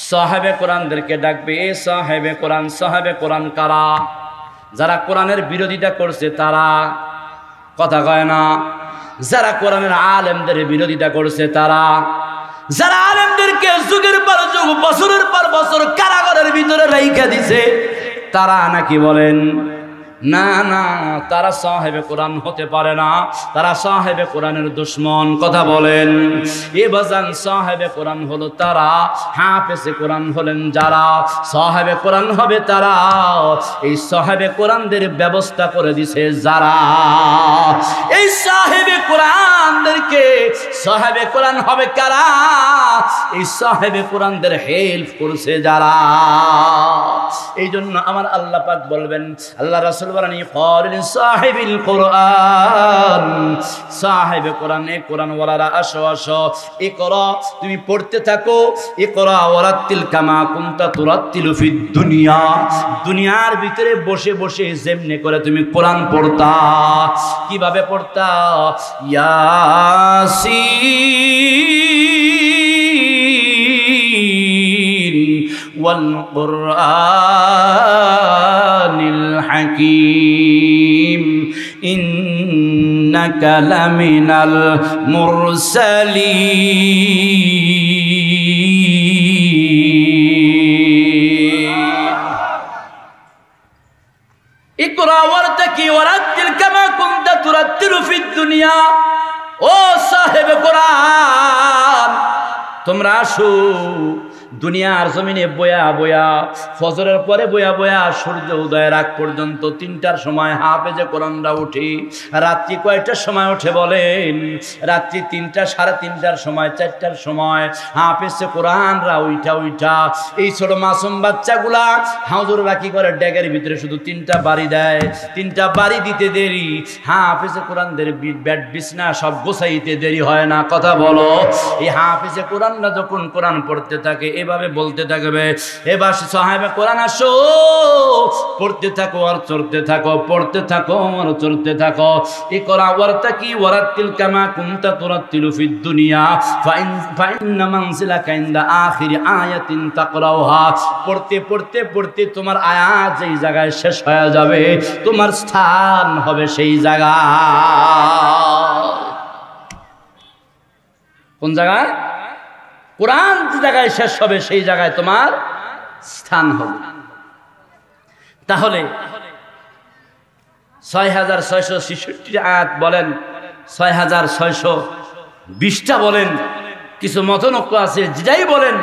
সাহেবে কোরআনদেরকে ডাকবে এ সাহেবে কোরআন কারা যারা কোরআনের বিরোধিতা করছে তারা কথা কয় না যারা কোরআনের আলেমদের বিরোধিতা করছে তারা যারা আলেমদেরকে যুগের পর যুগ বছরের পর বছর কারাগারের ভিতরে রাইখা দিছে তারা নাকি বলেন না না তারা সাহেবে কোরআন হতে পারে না তারা সাহেবে কোরআনের দুশমন কথা বলেন এ বাজান সাহেবে কোরআন হলো তারা হাফেজে কোরআন হলেন যারা সাহেবে কোরআন হবে তারা এই সাহেবে কোরআনদের ব্যবস্থা করে দিছে যারা এই সাহেবে কোরআনদেরকে সাহেবে কোরআন হবে কারা এই সাহেবে কোরআনদের হেল্প করছে যারা এই জন্য আমার আল্লাহ পাক বলবেন আল্লাহ রাসূল বলেন ইকরাল সাহিবিল কোরআন সাহেবে কোরআন এই কোরআন ওয়ালারা আসো আসো ইকরা তুমি পড়তে থাকো ইকরা ওয়ারাতিল কামা কুনতা তুরাতিলু ফিদ দুনিয়া দুনিয়ার ভিতরে বসে বসে যেমনে করে তুমি কোরআন পড়তা কিভাবে পড়তা ইয়াসিন ওয়াল কুরআনিল হাকীম ইন্নাকা লামিনাল মুরসালিন ইকরা ওয়ারতাকি ওয়ারাতিল কামা কুনতা তুরাতিলু ফিদ দুনিয়া ও সাহেব কোরআন তোমরা আসো দুনিয়ার জমিনে বয়া বয়া ফজরের পরে বয়া বয়া সূর্য উদয়ের আগ পর্যন্ত 3টার সময় হাফেজে কোরআনরা উঠে রাত্রি কয়টার সময় ওঠে বলেন রাত্রি 3টা 3:30টার সময় 4টার সময় হাফেজে কোরআনরা উঠা এই ছোট মাসুম বাচ্চাগুলা হাউজুররা কি করে ড্যাগের ভিতরে শুধু 3টা বাড়ি দেয় 3টা বাড়ি দিতে দেরি হাফেজে কোরআনদের বেড বিছনা সব গোছাইতে দেরি হয় না কথা বলো এই হাফেজে কোরআনরা যখন কোরআন পড়তে থাকে এভাবে বলতে থাকবে এবার সাহেবে কোরআন আসো পড়তে থাকো আর চলতে থাকো পড়তে থাকো আর চলতে থাকো ইকরা ওয়ারতাকি ওয়ারাতিল কামা কুনতা তুরাতিলু ফিদ দুনিয়া ফাইন্না মানজিলাকা ইনদা আখির আয়াতিন তাকরাউহা পড়তে পড়তে পড়তে তোমার আয়াত যেই জায়গায় শেষ হয়ে যাবে তোমার স্থান হবে সেই জায়গা কোন জায়গায় কোরআন যে জায়গায় শেষ হবে সেই জায়গায় তোমার স্থান হবে তাহলে 6666 আয়াত বলেন 6620টা বলেন কিছু মতনৈক্য আছে যেটাই বলেন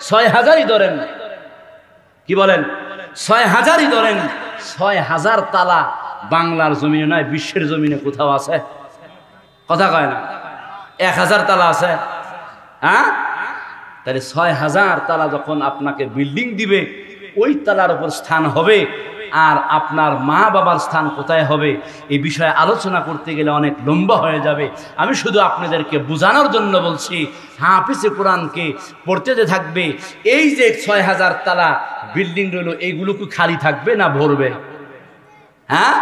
6000ই ধরেন কি বলেন 6000ই ধরেন 6000 তালা বাংলার জমিনে নয় বিশ্বের জমিনে কোথাও আছে কথা কয় না 1000 তালা আছে হ্যাঁ তাহলে 6000 তালা যখন আপনাকে বিল্ডিং দিবে ওই তালার উপর স্থান হবে আর আপনার মা বাবার স্থান কোথায় হবে এই বিষয়ে আলোচনা করতে গেলে অনেক লম্বা হয়ে যাবে। আমি শুধু আপনাদেরকে বোঝানোর জন্য বলছি, হাফেজে কোরআনকে পড়তে যে থাকবে, এই যে ৬,০০০ তালা বিল্ডিং রইল, এইগুলো কি খালি থাকবে না ভরবে? হ্যাঁ,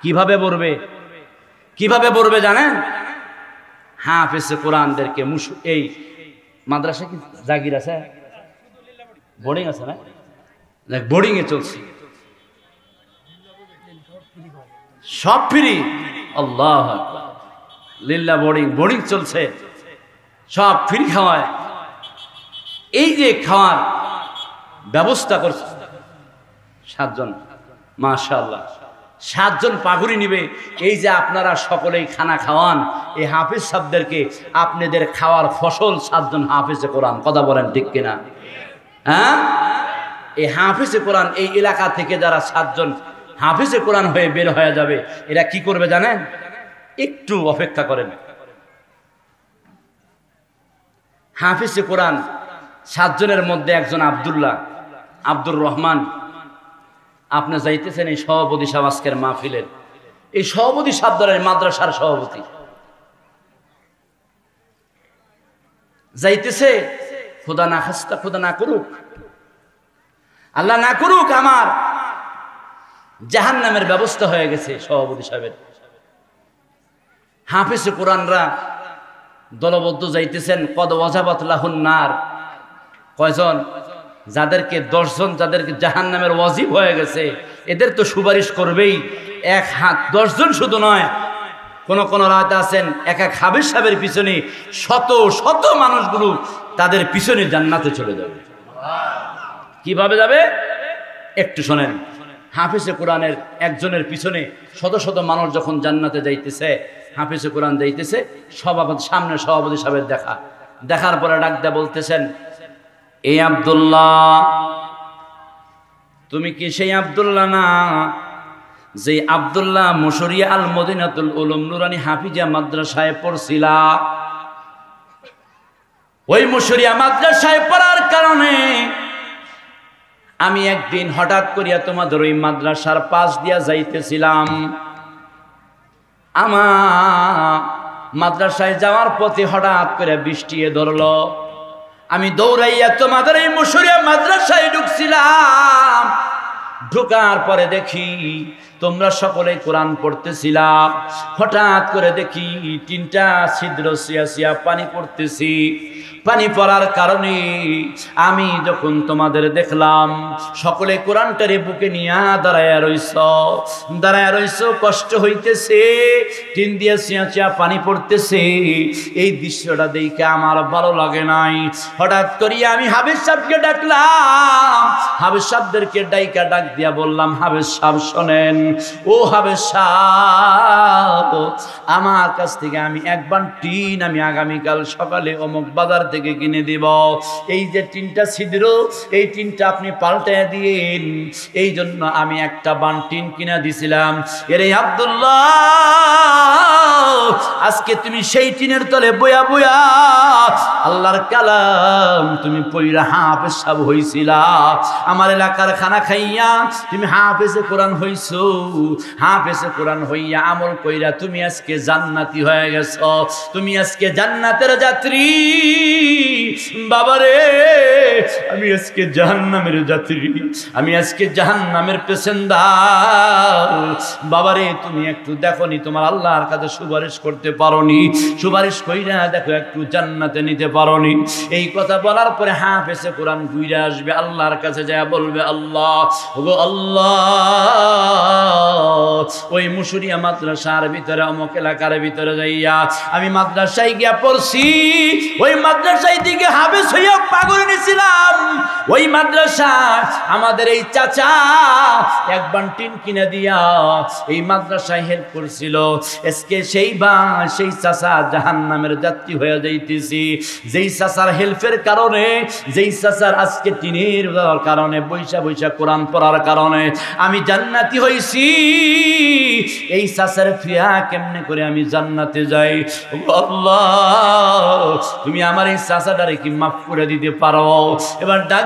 কিভাবে ভরবে? কিভাবে ভরবে জানেন? হাফেজে কোরআনদেরকে এই মাদ্রাসা কি জাগির আছে, বোর্ডিং আছে না, বোর্ডিং এ চলছে, সব ফ্রি। আল্লাহু আকবার, লিল্লাহ, বোর্ডিং চলছে, সব ফ্রি খাওয়ায়। এই যে খাওয়ার ব্যবস্থা করছে 7 জন, মাশাআল্লাহ, 7 জন পাগুড়ি নিবে। এই যে আপনারা সকলেই খানা খাওয়ান এই হাফেজ সাহেবদেরকে, আপনাদের খাওয়ার ফসল 7 জন হাফেজে কোরআন। কথা বলেন ঠিক কিনা? হ্যাঁ, এই হাফেজে কোরআন এই এলাকা থেকে যারা 7 জন হাফেজে কোরআন হয়ে বের হয়ে যাবে, এরা কি করবে জানেন? একটু অপেক্ষা করেন। হাফেজে কোরআন 7 জনের মধ্যে একজন আব্দুর রহমান, আপনি যাইতেছেন এই সভাপতি সাহেব আজকের মাহফিলের, এই সভাপতি সাহেব দলের মাদ্রাসার সভাপতি যাইতেছে। খোদা না খাস্তা, খোদা না করুক, আল্লাহ না করুক, আমার জাহান্নামের ব্যবস্থা হয়ে গেছে সভাপতি সাহেবের। হাফেজে কোরআনরা দলবদ্ধ যাইতেছেন। কদ ওয়াজাবাত লাহুন নার, কয়জন? যাদেরকে 10 জন, যাদেরকে জাহান্নামের ওয়াজিব হয়ে গেছে, এদের তো সুপারিশ করবেই। 10 জন শুধু নয়, কোন রাতে আছেন এক হাফেজ সাহেবের পিছনে শত মানুষগুলো তাদের পিছনে জান্নাতে চলে যাবে। কিভাবে যাবে একটু শোনেন। হাফেজে কোরআনের একজনের পিছনে শত মানুষ যখন জান্নাতে যাইতেছে, হাফেজে কোরআন যাইতেছে, সামনে সভাপতি সাহেবের দেখার পরে ডাক দেয়া বলতেছেন, এই আব্দুল্লাহ, তুমি কি সেই আব্দুল্লাহ না যে আব্দুল্লাহ মুশরিয়া আল মদিনাতুল উলুম নুরানি হাফিজা মাদ্রাসায় পড়ছিলা? ওই মুশরিয়া মাদ্রাসায় পড়ার কারণে আমি একদিন হঠাৎ করিয়া তোমাদের ওই মাদ্রাসার পাশ দিয়া যাইতেছিলাম। আমার মাদ্রাসায় যাওয়ার পথে হঠাৎ করে বৃষ্টি ধরলো। আমি দৌড়াইয়া তোমাদের এই মুশরিয়া মাদ্রাসায় ঢুকছিলাম। ঢোকার পরে দেখি তোমরা সকলে কোরআন পড়তেছিলা। হঠাৎ করে দেখি 3টা ছিদ্র সিয়া পানি পড়তেছি। পানি পড়ার কারণে আমি যখন তোমাদের দেখলাম সকলে কোরআনটারে বুকে নিয়ে দাঁড়ায় রইছ, কষ্ট হইতেছে, 3 দিয়ে সিয়া পানি পড়তেছে। এই দৃশ্যটা দেখে আমার ভালো লাগে নাই। হঠাৎ করিয়া আমি হাফেজ সাহেবকে ডাকলাম। হাফেজ সাহেবদেরকে ডাক দিয়া বললাম, হাফেজ সাহেব শোনেন, ও হাফেজ সাহেব, আমার কাছ থেকে আমি 1 বান টিন আমি আগামীকাল সকালে অমুক বাজার থেকে কিনে দিব। এই যে 3টা ছিদ্র, এই 3টা আপনি পাল্টায় দিন। এই জন্য আমি 1টা বান টিন কিনা দিছিলাম। এরে আব্দুল্লাহ, আজকে তুমি সেই টিনের তলে বয়া আল্লাহর কালাম তুমি পয়রা হাফেজ সাহেব হইছিলা। আমার এলাকার খানা খাইয়া তুমি হাফেজে কোরআন হইছো। হাফেজে কোরআন হইয়া আমল কইরা তুমি আজকে জান্নাতি হয়ে গেছো। তুমি আজকে জান্নাতের যাত্রী। বাবারে, আমি আজকে জাহান্নামের যাত্রী, আমি আজকে জাহান্নামের প্যাসেঞ্জার। বাবারে, তুমি একটু দেখোনি তোমার আল্লাহর কাছে সুপারিশ করতে পারোনি? সুপারিশ কইরা দেখো একটু জান্নাতে নিতে পারোনি? এই কথা বলার পরে হাফেজে কোরআন ঘুরে আসবে, আল্লাহর কাছে যায় বলবে, আল্লাহ ওগো আল্লাহ, ওই মুশরিয়া মাদ্রাসার ভিতরে অমুক এলাকার ভিতরে যাইয়া আমি মাদ্রাসায় গিয়া পড়ছি। ওই মাদ্রাসায় দিকে হাফেজ হইয়া পাগল নিছিলাম। ওই মাদ্রাসায় আমাদের এই চাচা 1 বান টিন কিনে দিয়া এই মাদ্রাসায় হেল্প করছিল। আজকে সেই চাচা জাহান্নামের যাত্রী হয়ে যাইতেছি। যেই চাচার হেল্পের কারণে, যেই চাচার আজকে টিনের দেওয়ার কারণে, বৈশা কোরআন পড়ার কারণে আমি জান্নাতি হইছি। এই চাচার ফিয়া কেমনে করে আমি জান্নাতে যাই? আল্লাহ, তুমি আমার এই চাচাটারে কি মাফ করে দিতে পারো? এবার ডাক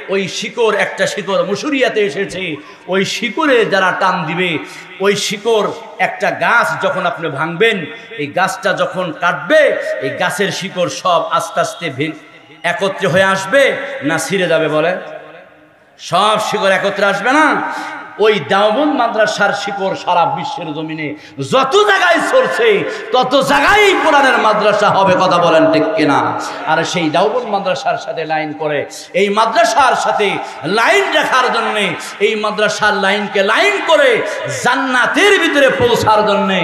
ওই শিকড়, একটা শিকড় মুসুরিয়াতে এসেছে, ওই শিকড়ে যারা টান দিবে, ওই শিকড় একটা গাছ যখন আপনি ভাঙবেন, এই গাছটা যখন কাটবে, এই গাছের শিকড় সব আস্তে আস্তে একত্রে হয়ে আসবে না ছিঁড়ে যাবে? বলে সব শিকড় একত্রে আসবে না? ওই দেওবন্দ মাদ্রাসার শিকড় সারা বিশ্বের জমিনে যত জায়গায় চলছে তত জায়গায় কোরআনের মাদ্রাসা হবে, কথা বলেন ঠিক কিনা? আর সেই দেওবন্দ মাদ্রাসার সাথে লাইন করে, এই মাদ্রাসার সাথে লাইন রাখার জন্যে, এই মাদ্রাসার লাইনকে লাইন করে জান্নাতের ভিতরে পৌঁছার জন্যে